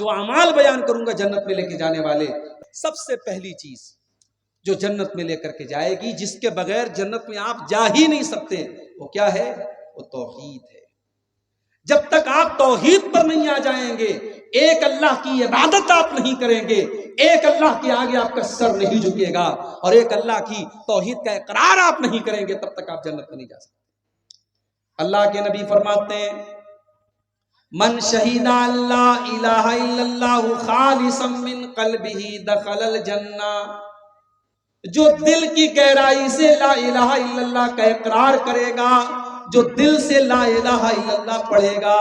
جو اعمال بیان کروں گا جنت میں لے کے جانے والے، سب سے پہلی چیز جو جنت میں لے کر کے جائے گی، جس کے بغیر جنت میں آپ جا ہی نہیں سکتے، وہ کیا ہے؟ وہ توحید ہے۔ جب تک آپ توحید پر نہیں آ جائیں گے، ایک اللہ کی عبادت آپ نہیں کریں گے، ایک اللہ کے آگے آپ کا سر نہیں جھکے گا، اور ایک اللہ کی توحید کا اقرار آپ نہیں کریں گے، تب تک آپ جنت میں نہیں جا سکتے۔ اللہ کے نبی فرماتے ہیں من شہید اللہ الہ الا اللہ خالصا من قلبہ دخل الجنہ، جو دل کی گہرائی سے لا الہ الا اللہ کا اقرار کرے گا، جو دل سے لا الہ الا اللہ پڑھے گا،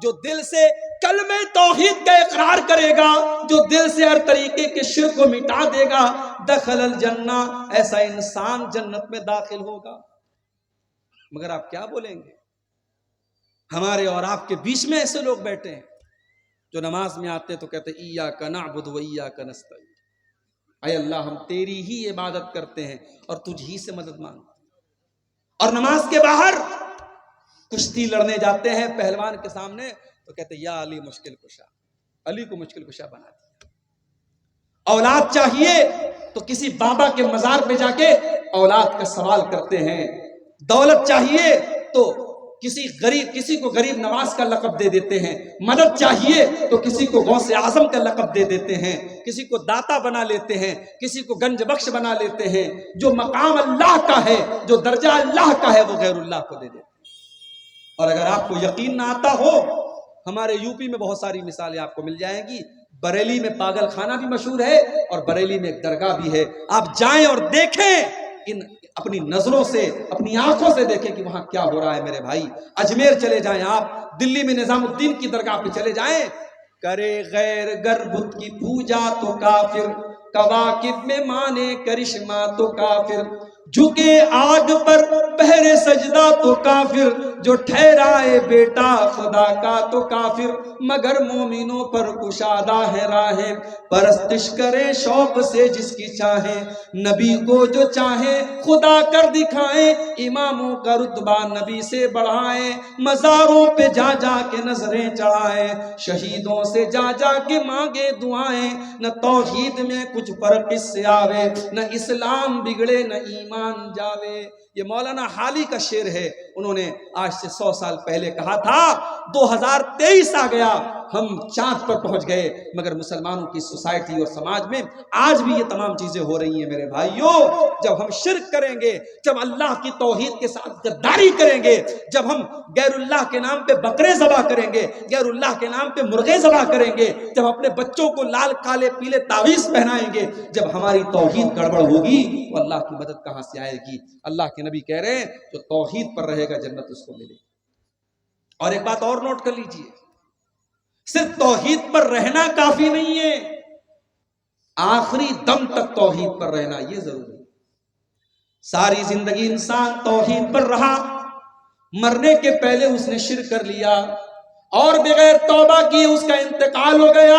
جو دل سے کلمہ توحید کا اقرار کرے گا، جو دل سے ہر طریقے کے شرک کو مٹا دے گا، دخل الجنہ، ایسا انسان جنت میں داخل ہوگا۔ مگر آپ کیا بولیں گے؟ ہمارے اور آپ کے بیچ میں ایسے لوگ بیٹھے ہیں جو نماز میں آتے تو کہتے ہیں ایاک نعبد و ایاک نستعین، اے اللہ ہم تیری ہی عبادت کرتے ہیں اور تجھ ہی سے مدد مانگتے ہیں، اور نماز کے باہر کشتی لڑنے جاتے ہیں پہلوان کے سامنے تو کہتے ہیں یا علی مشکل کشا، علی کو مشکل کشا بنا دیا۔ اولاد چاہیے تو کسی بابا کے مزار پہ جا کے اولاد کا سوال کرتے ہیں، دولت چاہیے تو کسی کو غریب نواز کا لقب دے دیتے ہیں، مدد چاہیے تو کسی کو غوث اعظم کا لقب دے دیتے ہیں، کسی کو داتا بنا لیتے ہیں، کسی کو گنج بخش بنا لیتے ہیں۔ جو مقام اللہ کا ہے، جو درجہ اللہ کا ہے، وہ غیر اللہ کو دے دیتے ہیں۔ اور اگر آپ کو یقین نہ آتا ہو، ہمارے یو پی میں بہت ساری مثالیں آپ کو مل جائیں گی۔ بریلی میں پاگل خانہ بھی مشہور ہے اور بریلی میں ایک درگاہ بھی ہے، آپ جائیں اور دیکھیں، اپنی نظروں سے اپنی آنکھوں سے دیکھیں کہ وہاں کیا ہو رہا ہے میرے بھائی۔ اجمیر چلے جائیں، آپ دلی میں نظام الدین کی درگاہ پہ چلے جائیں، کرے غیر گر بت کی پوجا تو کافر، کواکب میں مانے کرشمہ تو کافر، جھکے آگ پر پہرے سجدہ تو کافر، جو ٹھہرائے بیٹا خدا کا تو کافر، مگر مومنوں پر کشادہ ہے راہیں، پرستش کرے شوق سے جس کی چاہیں، نبی کو جو چاہیں خدا کر دکھائیں، اماموں کا رتبہ نبی سے بڑھائیں، مزاروں پہ جا جا کے نظریں چڑھائیں، شہیدوں سے جا جا کے مانگے دعائیں، نہ توحید میں کچھ فرق اس سے آوے، نہ اسلام بگڑے نہ ایمان جاوے۔ یہ مولانا حالی کا شعر ہے، انہوں نے آج سے 100 سال پہلے کہا تھا۔ 2023 آ گیا، ہم چاند پر پہنچ گئے، مگر مسلمانوں کی سوسائٹی اور سماج میں آج بھی یہ تمام چیزیں ہو رہی ہیں۔ میرے بھائیوں، جب ہم شرک کریں گے، جب اللہ کی توحید کے ساتھ غداری کریں گے، جب ہم غیر اللہ کے نام پہ بکرے ذبح کریں گے، غیر اللہ کے نام پہ مرغے ذبح کریں گے، جب اپنے بچوں کو لال کالے پیلے تعویذ پہنائیں گے، جب ہماری توحید گڑبڑ ہوگی تو اللہ کی مدد کہاں سے آئے گی؟ اللہ کے نبی کہہ رہے ہیں جو توحید پر رہے گا جنت اس کو ملے گی۔ اور ایک بات اور نوٹ کر لیجئے، صرف توحید پر رہنا کافی نہیں ہے، آخری دم تک توحید پر رہنا یہ ضروری ہے۔ ساری زندگی انسان توحید پر رہا، مرنے کے پہلے اس نے شرک کر لیا اور بغیر توبہ کی اس کا انتقال ہو گیا،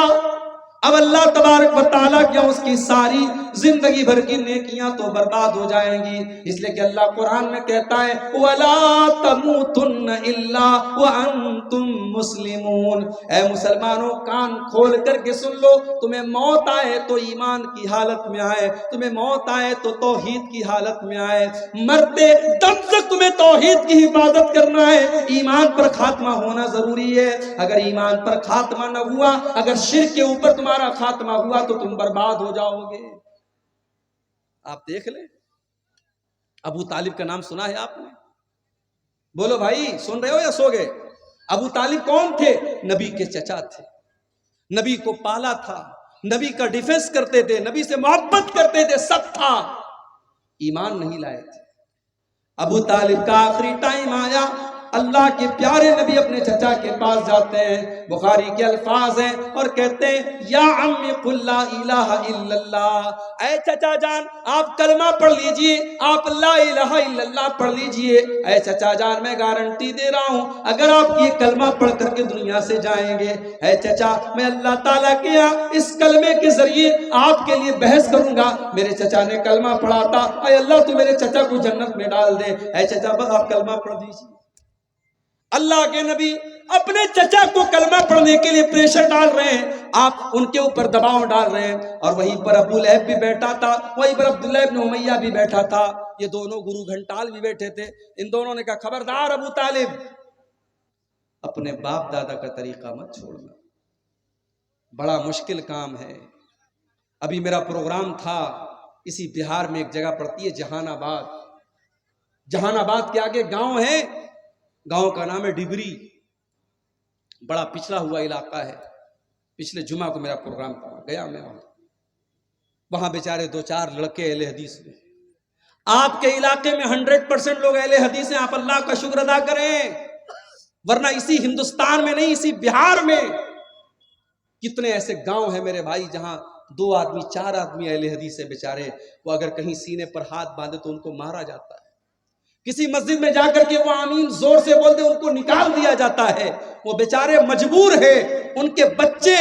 اب اللہ تبارک و تعالیٰ کیا اس کی ساری زندگی بھر کی نیکیاں تو برباد ہو جائیں گی، اس لیے کہ اللہ قرآن میں کہتا ہے وَلَا تَمُوتُنَّ إِلَّا وَأَنْتُمْ مُسْلِمُونَ۔ اے مسلمانوں، کان کھول کر کے سن لو، تمہیں موت آئے تو ایمان کی حالت میں آئے، تمہیں موت آئے تو توحید کی حالت میں آئے، مرتے دم تک تمہیں توحید کی حفاظت کرنا ہے، ایمان پر خاتمہ ہونا ضروری ہے۔ اگر ایمان پر خاتمہ نہ ہوا، اگر شرک کے اوپر تمہارا خاتمہ ہوا تو تم برباد ہو جاؤ گے۔ آپ دیکھ لیں، ابو طالب کا نام سنا ہے آپ نے؟ بولو بھائی، سن رہے ہو یا سو گئے؟ ابو طالب کون تھے؟ نبی کے چچا تھے، نبی کو پالا تھا، نبی کا ڈیفنس کرتے تھے، نبی سے محبت کرتے تھے، سب تھا، ایمان نہیں لائے تھے۔ ابو طالب کا آخری ٹائم آیا، اللہ کے پیارے نبی اپنے چچا کے پاس جاتے ہیں، بخاری کے الفاظ ہیں اور کہتے ہیں یا عمی قل لا الہ الا اللہ، اے چچا جان آپ کلمہ پڑھ لیجئے، آپ لا الہ الا اللہ پڑھ لیجئے، اے چچا جان میں گارنٹی دے رہا ہوں اگر آپ یہ کلمہ پڑھ کر کے دنیا سے جائیں گے، اے چچا میں اللہ تعالیٰ کے یہاں اس کلمے کے ذریعے آپ کے لیے بحث کروں گا۔ میرے چچا نے کلمہ پڑھا تھا، اے اللہ تو میرے چچا کو جنت میں ڈال دے، اے چچا بس آپ کلمہ پڑھ دیجئے۔ اللہ کے نبی اپنے چچا کو کلمہ پڑھنے کے لیے پریشر ڈال رہے ہیں، آپ ان کے اوپر دباؤ ڈال رہے ہیں، اور وہیں پر ابو لہب بھی بیٹھا تھا، وہیں پر عبداللہ ابن امیہ بھی بیٹھا تھا، یہ دونوں گرو گھنٹال بھی بیٹھے تھے۔ ان دونوں نے کہا خبردار ابو طالب، اپنے باپ دادا کا طریقہ مت چھوڑنا، بڑا مشکل کام ہے۔ ابھی میرا پروگرام تھا، اسی بہار میں ایک جگہ پڑتی ہے جہان آباد، جہان آباد کے آگے گاؤں ہے، گاؤں کا نام ہے ڈبری، بڑا پچھڑا ہوا علاقہ ہے۔ پچھلے جمعہ کو میرا پروگرام تھا، گیا میں وہاں بیچارے دو چار لڑکے اہل حدیث میں، آپ کے علاقے میں 100% لوگ اہل حدیث ہیں، آپ اللہ کا شکر ادا کریں، ورنہ اسی ہندوستان میں نہیں، اسی بہار میں کتنے ایسے گاؤں ہیں میرے بھائی جہاں 2 آدمی 4 آدمی اہل حدیث ہیں بیچارے، وہ اگر کہیں سینے پر ہاتھ باندھے تو ان کو مارا جاتا ہے، کسی مسجد میں جا کر کے وہ آمین زور سے بول دے ان کو نکال دیا جاتا ہے، وہ بیچارے مجبور ہیں، ان کے بچے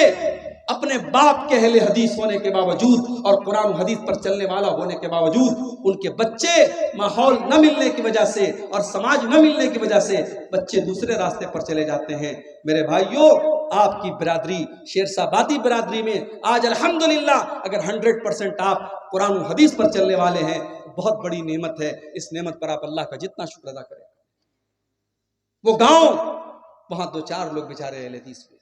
اپنے باپ کے اہل حدیث ہونے کے باوجود اور قرآن و حدیث پر چلنے والا ہونے کے باوجود ان کے بچے ماحول نہ ملنے کی وجہ سے اور سماج نہ ملنے کی وجہ سے بچے دوسرے راستے پر چلے جاتے ہیں۔ میرے بھائیوں، آپ کی برادری شیرسابادی برادری میں آج الحمدللہ اگر 100% آپ قرآن و حدیث پر چلنے والے ہیں، بہت بڑی نعمت ہے، اس نعمت پر آپ اللہ کا جتنا شکر ادا کریں۔ وہ گاؤں، وہاں 2-4 لوگ بیچارے اہل حدیث میں،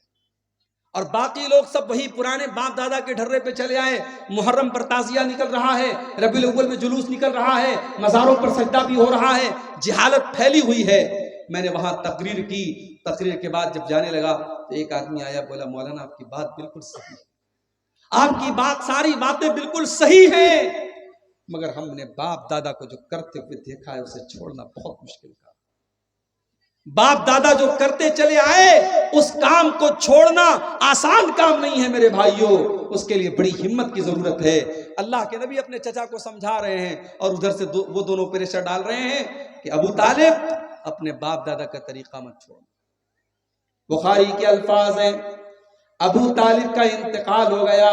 اور باقی لوگ سب وہی پرانے باپ دادا کے ڈھرے پہ چلے آئے۔ محرم پر تعزیہ نکل رہا ہے، ربیع الاول میں جلوس نکل رہا ہے، مزاروں پر سجدہ بھی ہو رہا ہے، جہالت پھیلی ہوئی ہے۔ میں نے وہاں تقریر کی، تقریر کے بعد جب جانے لگا تو ایک آدمی آیا، بولا مولانا آپ کی بات بالکل صحیح ہے، آپ کی بات ساری باتیں بالکل صحیح ہیں، مگر ہم نے باپ دادا کو جو کرتے ہوئے دیکھا ہے اسے چھوڑنا بہت مشکل کام۔ باپ دادا جو کرتے چلے آئے اس کام کو چھوڑنا آسان کام نہیں ہے میرے بھائیوں، اس کے لیے بڑی ہمت کی ضرورت ہے۔ اللہ کے نبی اپنے چچا کو سمجھا رہے ہیں اور ادھر سے وہ دونوں پریشر ڈال رہے ہیں کہ ابو طالب اپنے باپ دادا کا طریقہ مت چھوڑنا۔ بخاری کے الفاظ ہیں، ابو طالب کا انتقال ہو گیا،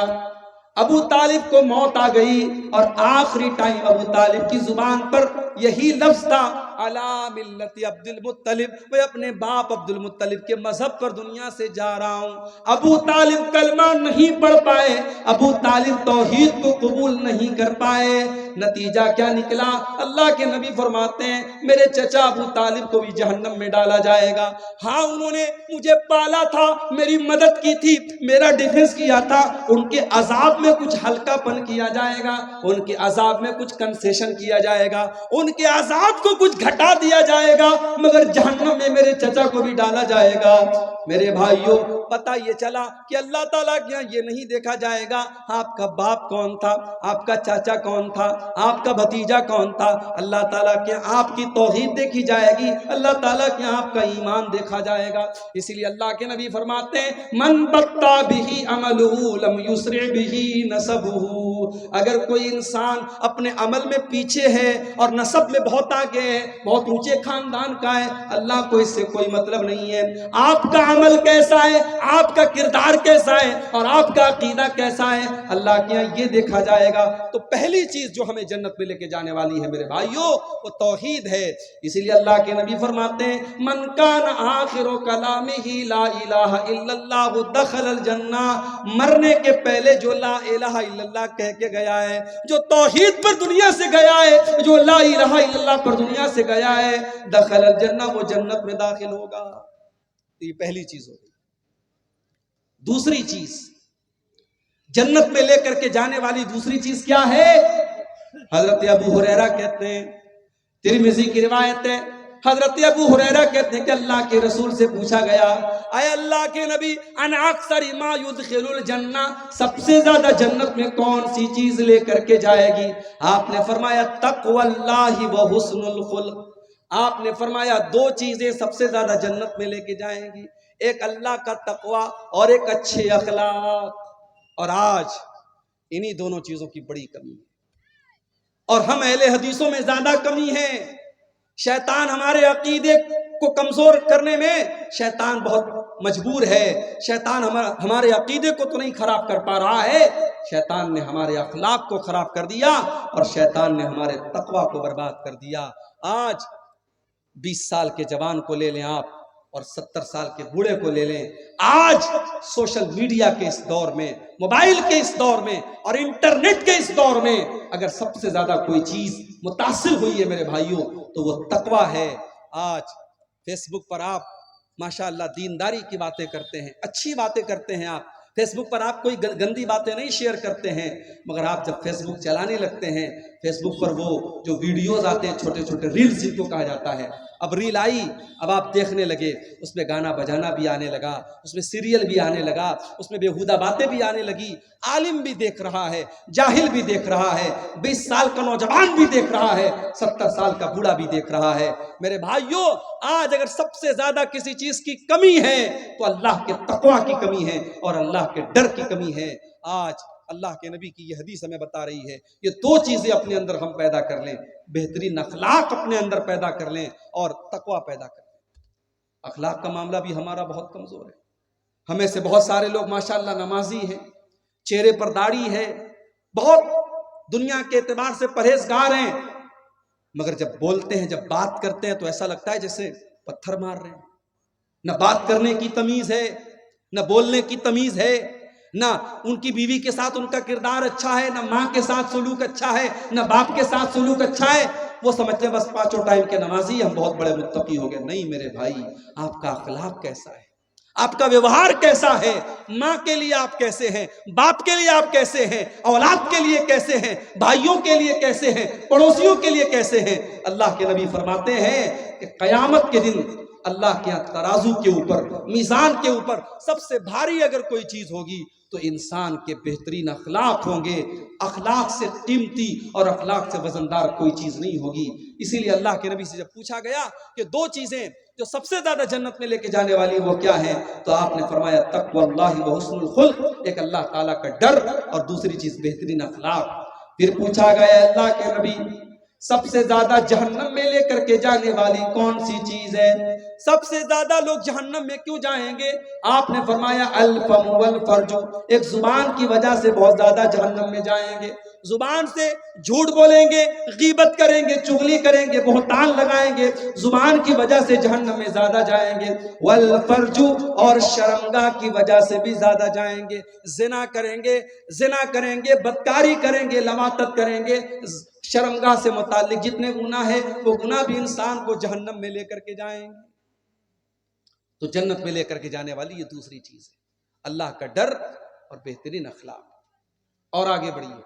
ابو طالب کو موت آ گئی، اور آخری ٹائم ابو طالب کی زبان پر یہی لفظ تھا، علی ملت عبد المطلب، میں اپنے باپ عبد المطلب کے مذہب پر دنیا سے جا رہا ہوں۔ ابو طالب کلمہ نہیں پڑھ پائے، ابو طالب توحید کو قبول نہیں کر پائے، نتیجہ کیا نکلا؟ اللہ کے نبی فرماتے ہیں میرے چچا ابو طالب کو بھی جہنم میں ڈالا جائے گا۔ ہاں انہوں نے مجھے پالا تھا، میری مدد کی تھی، میرا ڈیفنس کیا تھا، ان کے عذاب میں کچھ ہلکا پن کیا جائے گا، ان کے عذاب میں کچھ کنسیشن کیا جائے گا، ان کے عذاب کو کچھ گھٹا دیا جائے گا، مگر جہنم میں میرے چچا کو بھی ڈالا جائے گا۔ میرے بھائیوں، پتہ یہ چلا کہ اللہ تعالیٰ کے یہاں یہ نہیں دیکھا جائے گا آپ کا باپ کون تھا، آپ کا چاچا کون تھا، آپ کا بھتیجا کون تھا، اللہ تعالیٰ کے آپ کی توحید دیکھی جائے گی، اللہ تعالیٰ کے آپ کا ایمان دیکھا جائے گا۔ اسی لیے اللہ کے نبی فرماتے ہیں من بطا بہی عملہ لم یسرع بہی نسبہ، اگر کوئی انسان اپنے عمل میں پیچھے ہے اور نسب میں بہت آگے ہے، بہت اونچے خاندان کا ہے، اللہ کو اس سے کوئی مطلب نہیں ہے، آپ کا عمل کیسا ہے، آپ کا کردار کیسا ہے اور آپ کا عقیدہ کیسا ہے، اللہ کے یہاں یہ دیکھا جائے گا۔ تو پہلی چیز جو ہمیں جنت میں لے کے جانے والی ہے میرے بھائیوں، وہ توحید ہے۔ اسی لیے اللہ کے نبی فرماتے ہیں من کان آخر کلامہ لا الہ الا اللہ دخل الجنہ، مرنے کے پہلے جو لا الہ الا اللہ کہہ کے گیا ہے، جو توحید پر دنیا سے گیا ہے، جو لا الہ الا اللہ پر دنیا سے گیا ہے، دخل الجنہ، وہ جنت میں داخل ہوگا۔ یہ پہلی چیز ہوگی۔ دوسری چیز جنت میں لے کر کے جانے والی دوسری چیز کیا ہے؟ حضرت ابو ہریرہ کہتے ہیں، ترمذی کی روایت ہے، حضرت ابو ہریرہ کہتے ہیں کہ اللہ کے رسول سے پوچھا گیا اے اللہ کے نبی ان اکثر ما يدخل الجنہ، سب سے زیادہ جنت میں کون سی چیز لے کر کے جائے گی؟ آپ نے فرمایا تقوی اللہ و حسن الخلق، آپ نے فرمایا 2 چیزیں سب سے زیادہ جنت میں لے کے جائیں گی، ایک اللہ کا تقوی اور ایک اچھے اخلاق۔ اور آج انہی دونوں چیزوں کی بڑی کمی ہے، اور ہم اہل حدیثوں میں زیادہ کمی ہے۔ شیطان ہمارے عقیدے کو کمزور کرنے میں شیطان بہت مجبور ہے، شیطان ہمارے عقیدے کو تو نہیں خراب کر پا رہا ہے، شیطان نے ہمارے اخلاق کو خراب کر دیا اور شیطان نے ہمارے تقوی کو برباد کر دیا۔ آج 20 سال کے جوان کو لے لیں آپ، اور 70 سال کے بوڑھے کو لے لیں. آج سوشل میڈیا کے اس دور میں، موبائل کے اس دور میں اور انٹرنیٹ کے اس دور میں اگر سب سے زیادہ کوئی چیز متاثر ہوئی ہے میرے بھائیوں تو وہ تقویٰ ہے. آج فیس بک پر آپ ماشاءاللہ دینداری کی باتیں کرتے ہیں، اچھی باتیں کرتے ہیں. آپ فیس بک پر آپ کوئی گندی باتیں نہیں شیئر کرتے ہیں، مگر آپ جب فیس بک چلانے لگتے ہیں، فیس بک پر وہ جو ویڈیوز آتے ہیں، چھوٹے چھوٹے ریلز جن کو کہا جاتا ہے، اب ریل آئی، اب آپ دیکھنے لگے، اس میں گانا بجانا بھی آنے لگا، اس میں سیریل بھی آنے لگا، اس میں بےہودہ باتیں بھی آنے لگی. عالم بھی دیکھ رہا ہے، جاہل بھی دیکھ رہا ہے، 20 سال کا نوجوان بھی دیکھ رہا ہے، 70 سال کا بوڑھا بھی دیکھ رہا ہے. میرے بھائیوں، آج اگر سب سے زیادہ کسی چیز کی کمی ہے تو اللہ کے تقویٰ کی کمی ہے اور اللہ کے ڈر کی کمی ہے. آج اللہ کے نبی کی یہ حدیث ہمیں بتا رہی ہے، یہ 2 چیزیں اپنے اندر ہم پیدا کر لیں، بہترین اخلاق اپنے اندر پیدا کر لیں اور تقویٰ پیدا کر لیں. اخلاق کا معاملہ بھی ہمارا بہت کمزور ہے. ہمیں سے بہت سارے لوگ ماشاءاللہ نمازی ہیں، چہرے پر داڑھی ہے، بہت دنیا کے اعتبار سے پرہیزگار ہیں، مگر جب بولتے ہیں، جب بات کرتے ہیں تو ایسا لگتا ہے جیسے پتھر مار رہے ہیں. نہ بات کرنے کی تمیز ہے، نہ بولنے کی تمیز ہے، نہ ان کی بیوی کے ساتھ ان کا کردار اچھا ہے، نہ ماں کے ساتھ سلوک اچھا ہے، نہ باپ کے ساتھ سلوک اچھا ہے. وہ سمجھتے ہیں بس 5 ٹائم کے نمازی ہم بہت بڑے متقی ہو گئے. نہیں میرے بھائی، آپ کا اخلاق کیسا ہے، آپ کا ویوہار کیسا ہے، ماں کے لیے آپ کیسے ہیں، باپ کے لیے آپ کیسے ہیں، اولاد کے لیے کیسے ہیں، بھائیوں کے لیے کیسے ہیں، پڑوسیوں کے لیے کیسے ہیں. اللہ کے نبی فرماتے ہیں کہ قیامت کے دن اللہ کے ترازو کے اوپر، میزان کے اوپر سب سے بھاری اگر کوئی چیز ہوگی تو انسان کے بہترین اخلاق ہوں گے. اخلاق سے قیمتی اور اخلاق سے وزندار کوئی چیز نہیں ہوگی. اسی لیے اللہ کے نبی سے جب پوچھا گیا کہ 2 چیزیں جو سب سے زیادہ جنت میں لے کے جانے والی وہ کیا ہیں، تو آپ نے فرمایا تقوی اللہ و حسن الخلق، ایک اللہ تعالیٰ کا ڈر اور دوسری چیز بہترین اخلاق. پھر پوچھا گیا اللہ کے نبی سب سے زیادہ جہنم میں لے کر کے جانے والی کون سی چیز ہے، سب سے زیادہ لوگ جہنم میں کیوں جائیں گے؟ آپ نے فرمایا الفم والفرج، ایک زبان کی وجہ سے بہت زیادہ جہنم میں جائیں گے. زبان سے جھوٹ بولیں گے، غیبت کریں گے، چغلی کریں گے، بہتان لگائیں گے، زبان کی وجہ سے جہنم میں زیادہ جائیں گے. والفرج، اور شرمگاہ کی وجہ سے بھی زیادہ جائیں گے. زنا کریں گے، بدکاری کریں گے، لواطت کریں گے. شرمگاہ سے متعلق جتنے گناہ ہیں وہ گناہ بھی انسان کو جہنم میں لے کر کے جائیں گے. تو جنت میں لے کر کے جانے والی یہ دوسری چیز ہے، اللہ کا ڈر اور بہترین اخلاق. اور آگے بڑھیے،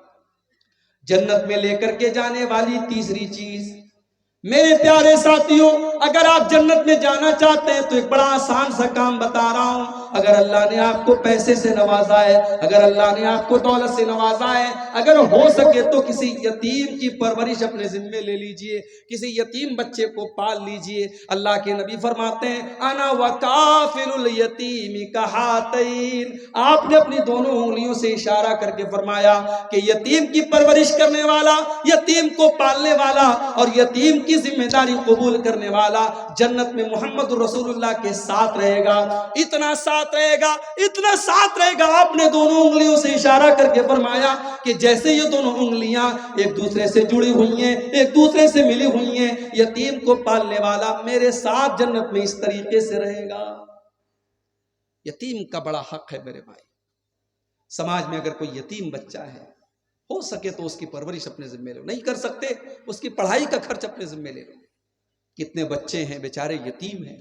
جنت میں لے کر کے جانے والی تیسری چیز، میرے پیارے ساتھیوں، اگر آپ جنت میں جانا چاہتے ہیں تو ایک بڑا آسان سا کام بتا رہا ہوں. اگر اللہ نے آپ کو پیسے سے نوازا ہے، اگر اللہ نے آپ کو دولت سے نوازا ہے، اگر ہو سکے تو کسی یتیم کی پرورش اپنے ذمے لے لیجئے، کسی یتیم بچے کو پال لیجئے. اللہ کے نبی فرماتے ہیں انا وکافل الیتیم کہاتین، آپ نے اپنی دونوں انگلیوں سے اشارہ کر کے فرمایا کہ یتیم کی پرورش کرنے والا، یتیم کو پالنے والا اور یتیم کی ذمہ داری قبول کرنے والا جنت میں محمد رسول اللہ کے ساتھ رہے گا. اتنا ساتھ رہے گا. آپ نے دونوں انگلیوں سے اشارہ کر کے فرمایا کہ جیسے یہ دونوں انگلیاں ایک دوسرے سے جڑی ہوئی ہیں، ایک دوسرے سے ملی ہوئی ہیں، یتیم کو پالنے والا میرے ساتھ جنت میں اس طریقے سے رہے گا. یتیم کا بڑا حق ہے میرے بھائی. سماج میں اگر کوئی یتیم بچہ ہے، ہو سکے تو اس کی پرورش اپنے ذمہ لو، نہیں کر سکتے اس کی پڑھائی کا خرچ اپنے ذمہ لے لو. کتنے بچے ہیں بیچارے یتیم ہیں،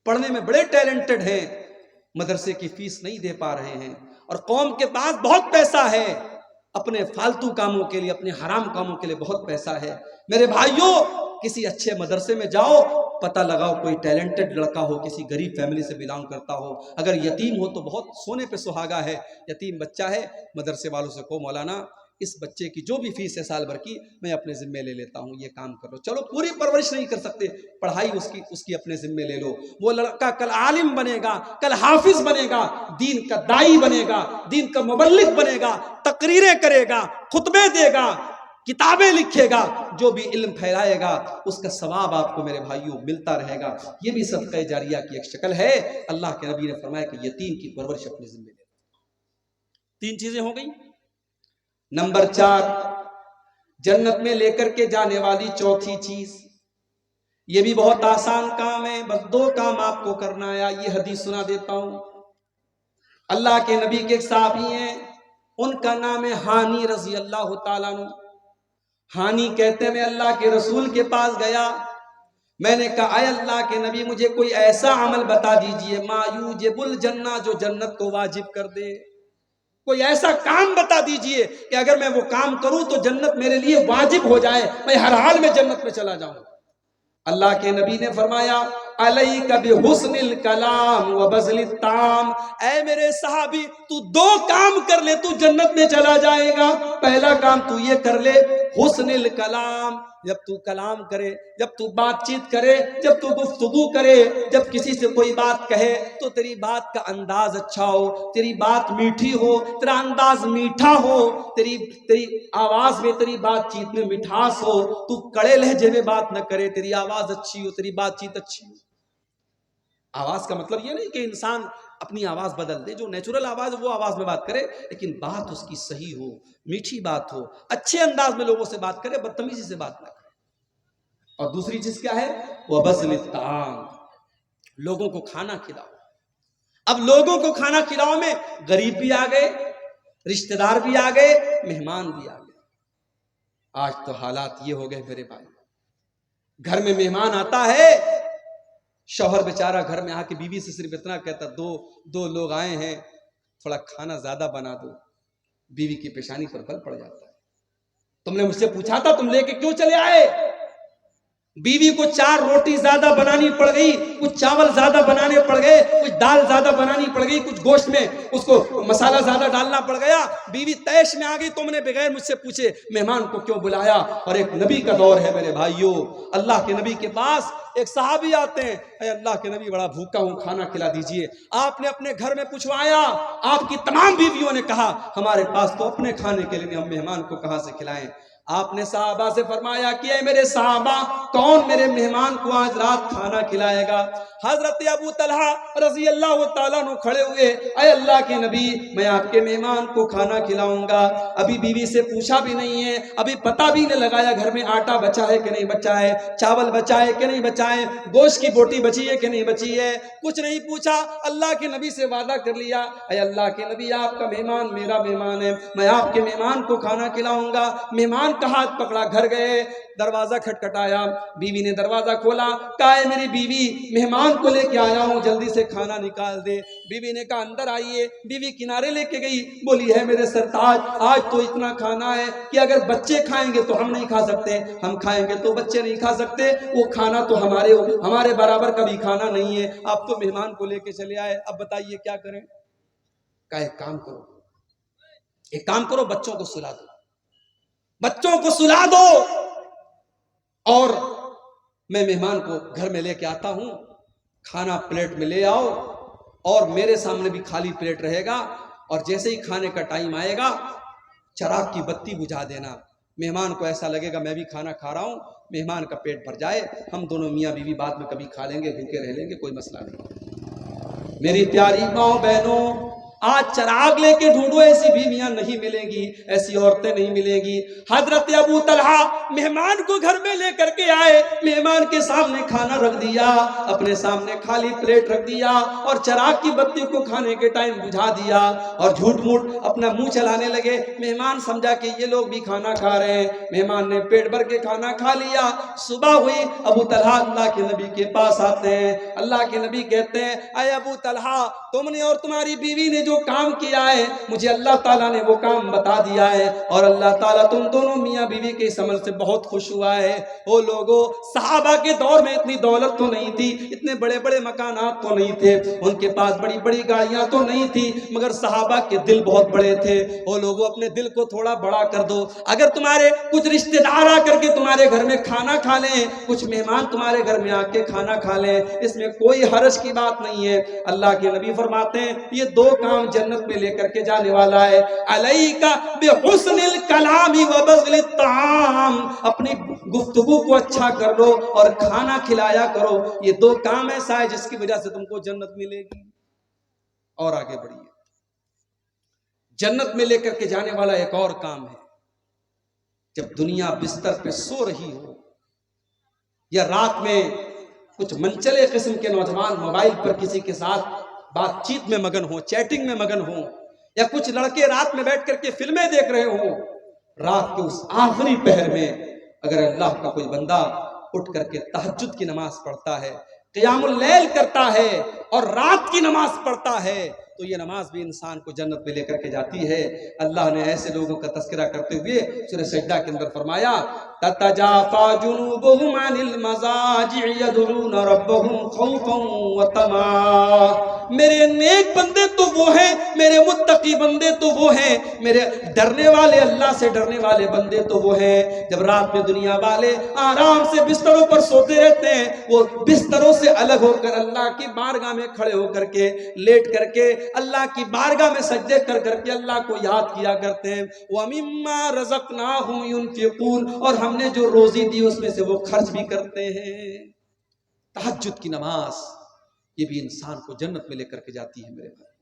پڑھنے میں بڑے ٹیلنٹڈ ہیں، مدرسے کی فیس نہیں دے پا رہے ہیں، اور قوم کے پاس بہت پیسہ ہے، اپنے فالتو کاموں کے لیے، اپنے حرام کاموں کے لیے بہت پیسہ ہے. میرے بھائیوں، کسی اچھے مدرسے میں جاؤ، پتہ لگاؤ کوئی ٹیلنٹڈ لڑکا ہو، کسی غریب فیملی سے بلانگ کرتا ہو. اگر یتیم ہو تو بہت سونے پہ سہاگا ہے. یتیم بچہ ہے، مدرسے والوں سے کہو مولانا اس بچے کی جو بھی فیس ہے سال بھر کی میں اپنے ذمے لے لیتا ہوں، یہ کام کر لو. چلو پوری پرورش نہیں کر سکتے، پڑھائی اس کی اپنے ذمے لے لو. وہ لڑکا کل عالم بنے گا، کل حافظ بنے گا، دین کا دائی بنے گا، دین کا مبلغ بنے گا، تقریریں کرے گا، خطبے دے گا، کتابیں لکھے گا، جو بھی علم پھیلائے گا اس کا ثواب آپ کو میرے بھائیوں ملتا رہے گا. یہ بھی صدقہ جاریہ کی ایک شکل ہے. اللہ کے نبی نے فرمایا کہ یتیم کی پرورش اپنے ذمے لے. 3 چیزیں ہو گئی. نمبر 4، جنت میں لے کر کے جانے والی چوتھی چیز، یہ بھی بہت آسان کام ہے، بس 2 کام آپ کو کرنا ہے. یہ حدیث سنا دیتا ہوں. اللہ کے نبی کے ایک صحابی ہیں، ان کا نام ہے ہانی رضی اللہ تعالیٰ عنہ. ہانی کہتے ہیں میں اللہ کے رسول کے پاس گیا، میں نے کہا اے اللہ کے نبی مجھے کوئی ایسا عمل بتا دیجئے ما یوجب الجنہ، جو جنت کو واجب کر دے. کوئی ایسا کام بتا دیجئے کہ اگر میں وہ کام کروں تو جنت میرے لیے واجب ہو جائے، میں ہر حال میں جنت میں چلا جاؤں. اللہ کے نبی نے فرمایا علیک بحسن الکلام وبذل الطعام. اے میرے صحابی تو 2 کام کر لے تو جنت میں چلا جائے گا. پہلا کام تو یہ کر لے حسن الکلام، جب تو کلام کرے، جب تو بات چیت کرے، جب تو گفتگو کرے، جب کسی سے کوئی بات کہے تو تیری بات کا انداز اچھا ہو، تیری بات میٹھی ہو، تیرا انداز میٹھا ہو، تیری آواز میں، تیری بات چیت میں مٹھاس ہو. تو کڑے لہجے میں بات نہ کرے، تیری آواز اچھی ہو، تیری بات چیت اچھی ہو. آواز کا مطلب یہ نہیں کہ انسان اپنی آواز بدل دے، جو نیچرل آواز ہے وہ آواز میں بات کرے، لیکن بات اس کی صحیح ہو، میٹھی بات ہو، اچھے انداز میں لوگوں سے بات کرے، بدتمیزی سے بات نہ کرے. اور دوسری چیز کیا ہے؟ وَبَذْلِ الطَّعَامِ، لوگوں کو کھانا کھلاؤ. اب لوگوں کو کھانا کھلاؤ میں غریب بھی آ گئے، رشتہ دار بھی آ گئے، مہمان بھی آ گئے. آج تو حالات یہ ہو گئے میرے بھائی، گھر میں مہمان آتا ہے، شوہر بیچارہ گھر میں آ کے بیوی سے صرف اتنا کہتا دو لوگ آئے ہیں، تھوڑا کھانا زیادہ بنا دو. بیوی کی پیشانی پر بل پڑ جاتا ہے. تم نے مجھ سے پوچھا تھا تم لے کے کیوں چلے آئے؟ بیوی کو 4 روٹی زیادہ بنانی پڑ گئی، کچھ چاول زیادہ بنانے پڑ گئے، کچھ دال زیادہ بنانی پڑ گئی، کچھ گوشت میں اس کو مسالہ زیادہ ڈالنا پڑ گیا. بیوی تیش میں آ گئی، تم نے بغیر مجھ سے پوچھے مہمان کو کیوں بلایا؟ اور ایک نبی کا دور ہے میرے بھائیوں، اللہ کے نبی کے پاس ایک صحابی آتے ہیں، اے اللہ کے نبی بڑا بھوکا ہوں، کھانا کھلا دیجئے. آپ نے اپنے گھر میں پوچھوایا، آپ کی تمام بیویوں نے کہا ہمارے پاس تو اپنے کھانے کے لیے ہم مہمان کو کہاں سے کھلائیں. آپ نے صحابہ سے فرمایا کہ اے میرے صحابہ، کون میرے مہمان کو آج رات کھانا کھلائے گا؟ حضرت ابو طلحہ رضی اللہ تعالیٰ عنہ کھڑے ہوئے، اے اللہ کے نبی میں آپ کے مہمان کو کھانا کھلاؤں گا. ابھی بیوی سے پوچھا بھی نہیں ہے، ابھی پتہ بھی نہیں لگایا گھر میں آٹا بچا ہے کہ نہیں بچا ہے، چاول بچا ہے کہ نہیں بچا ہے، گوشت کی بوٹی بچی ہے کہ نہیں بچی ہے، کچھ نہیں پوچھا. اللہ کے نبی سے وعدہ کر لیا، اے اللہ کے نبی آپ کا مہمان میرا مہمان ہے، میں آپ کے مہمان کو کھانا کھلاؤں گا. مہمان کا ہاتھ پکڑا، گھر گئے، دروازہ کھٹکھٹایا، بیوی نے دروازہ کھولا، کہا ہے میری بیوی مہمان کو لے کے آیا ہوں، جلدی سے کھانا نکال دے. بیوی نے کہا اندر آئیے. بیوی کنارے لے کے گئی، بولی ہے میرے سرتاج آج تو اتنا کھانا ہے کہ اگر بچے کھائیں گے تو ہم نہیں کھا سکتے، ہم کھائیں گے تو بچے نہیں کھا سکتے، وہ کھانا تو ہمارے برابر کا بھی کھانا نہیں ہے. آپ تو مہمان کو لے کے چلے آئے، اب بتائیے کیا کریں؟ کہا ایک کام کرو بچوں کو سلا دو، بچوں کو سلا دو اور میں مہمان کو گھر میں لے کے آتا ہوں، کھانا پلیٹ میں لے آؤ اور میرے سامنے بھی خالی پلیٹ رہے گا، اور جیسے ہی کھانے کا ٹائم آئے گا چراغ کی بتی بجھا دینا. مہمان کو ایسا لگے گا میں بھی کھانا کھا رہا ہوں، مہمان کا پیٹ بھر جائے، ہم دونوں میاں بیوی بعد میں کبھی کھا لیں گے، بھوکے رہ لیں گے، کوئی مسئلہ نہیں. میری پیاری ماؤں بہنوں، آج چراغ لے کے ڈھونڈو، ایسی بیویاں نہیں ملیں گی، ایسی عورتیں نہیں ملیں گی. حضرت ابو طلحہ مہمان کو گھر میں لے کر کے آئے، مہمان کے سامنے کھانا رکھ دیا، اپنے سامنے خالی پلیٹ رکھ دیا اور چراغ کی بتی کو کھانے کے ٹائم بجھا دیا اور جھوٹ موٹ اپنا منہ چلانے لگے. مہمان سمجھا کہ یہ لوگ بھی کھانا کھا رہے ہیں، مہمان نے پیٹ بھر کے کھانا کھا لیا. صبح ہوئی، ابو طلحہ اللہ کے نبی کے پاس آتے ہیں. اللہ کے نبی کہتے ہیں اے ابو طلحہ، تم نے اور تمہاری بیوی نے جو کام کیا ہے مجھے اللہ تعالیٰ نے وہ کام بتا دیا ہے، اور اللہ تعالیٰ تم دونوں میاں بیوی کے اس عمل سے بہت خوش ہوا ہے. وہ لوگوں، صحابہ کے دور میں اتنی دولت تو نہیں تھی، اتنے بڑے بڑے مکانات تو نہیں تھے، ان کے پاس بڑی بڑی گاڑیاں تو نہیں تھی، مگر صحابہ کے دل بہت بڑے تھے. وہ لوگوں اپنے دل کو تھوڑا بڑا کر دو. اگر تمہارے کچھ رشتہ دار آ کر کے تمہارے گھر میں کھانا کھا لیں، کچھ مہمان تمہارے گھر میں آ کے کھانا کھا لیں، اس میں کوئی حرج کی بات نہیں ہے. اللہ کے نبی فرماتے ہیں یہ 2 کام جنت میں لے کر کے جانے والا ہے. علیک بحسن الکلام وبذل الطعام، اپنی گفتگو کو اچھا کر لو اور کھانا کھلایا کرو. یہ 2 کام ایسا ہے جس کی وجہ سے تم کو جنت ملے گی. اور آگے بڑھیے، جنت میں لے کر کے جانے والا ایک اور کام ہے. جب دنیا بستر پہ سو رہی ہو یا رات میں کچھ منچلے قسم کے نوجوان موبائل پر کسی کے ساتھ بات چیت میں مگن ہوں، چیٹنگ میں مگن ہوں، یا کچھ لڑکے رات میں بیٹھ کر کے فلمیں دیکھ رہے ہوں، رات کے اس آخری پہر میں اگر اللہ کا کوئی بندہ اٹھ کر کے تہجد کی نماز پڑھتا ہے، قیام اللیل کرتا ہے اور رات کی نماز پڑھتا ہے، تو یہ نماز بھی انسان کو جنت میں لے کر کے جاتی ہے۔ اللہ نے ایسے لوگوں کا تذکرہ کرتے ہوئے سورہ سجدہ کے اندر فرمایا تتجافا جنوبهم عن المضاجع يدعون ربهم خوفا وطمعا، میرے نیک بندے تو وہ ہیں، میرے متقی بندے تو وہ ہیں، میرے ڈرنے والے اللہ سے ڈرنے والے بندے تو وہ ہیں جب رات میں دنیا والے آرام سے بستروں پر سوتے رہتے ہیں، وہ بستروں سے الگ ہو کر اللہ کی بارگاہ میں کھڑے ہو کر کے لیٹ کر کے اللہ کی بارگاہ میں سجدے کر کر کے اللہ کو یاد کیا کرتے ہیں۔ وَمِمَّا رَزَقْنَاهُمْ يُنْفِقُونَ، اور ہم نے جو روزی دی اس میں سے وہ خرچ بھی کرتے ہیں۔ تہجد کی نماز یہ بھی انسان کو جنت میں لے کر کے جاتی ہے میرے بھائی۔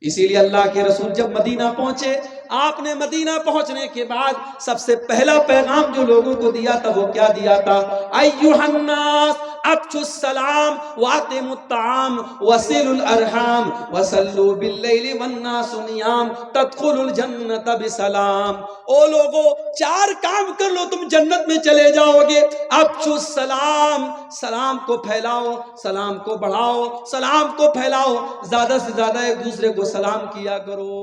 اسی لیے اللہ کے رسول جب مدینہ پہنچے، آپ نے مدینہ پہنچنے کے بعد سب سے پہلا پیغام جو لوگوں کو دیا تھا وہ کیا دیا تھا؟ ایھا الناس افشوا السلام واطعموا الطعام وصلوا الارحام وصلوا باللیل والناس نیام تدخلوا الجنۃ بسلام۔ او لوگو، 4 کام کر لو تم جنت میں چلے جاؤ گے۔ افشوا السلام، سلام کو پھیلاؤ، سلام کو بڑھاؤ، سلام کو پھیلاؤ، زیادہ سے زیادہ ایک دوسرے کو سلام کیا کرو،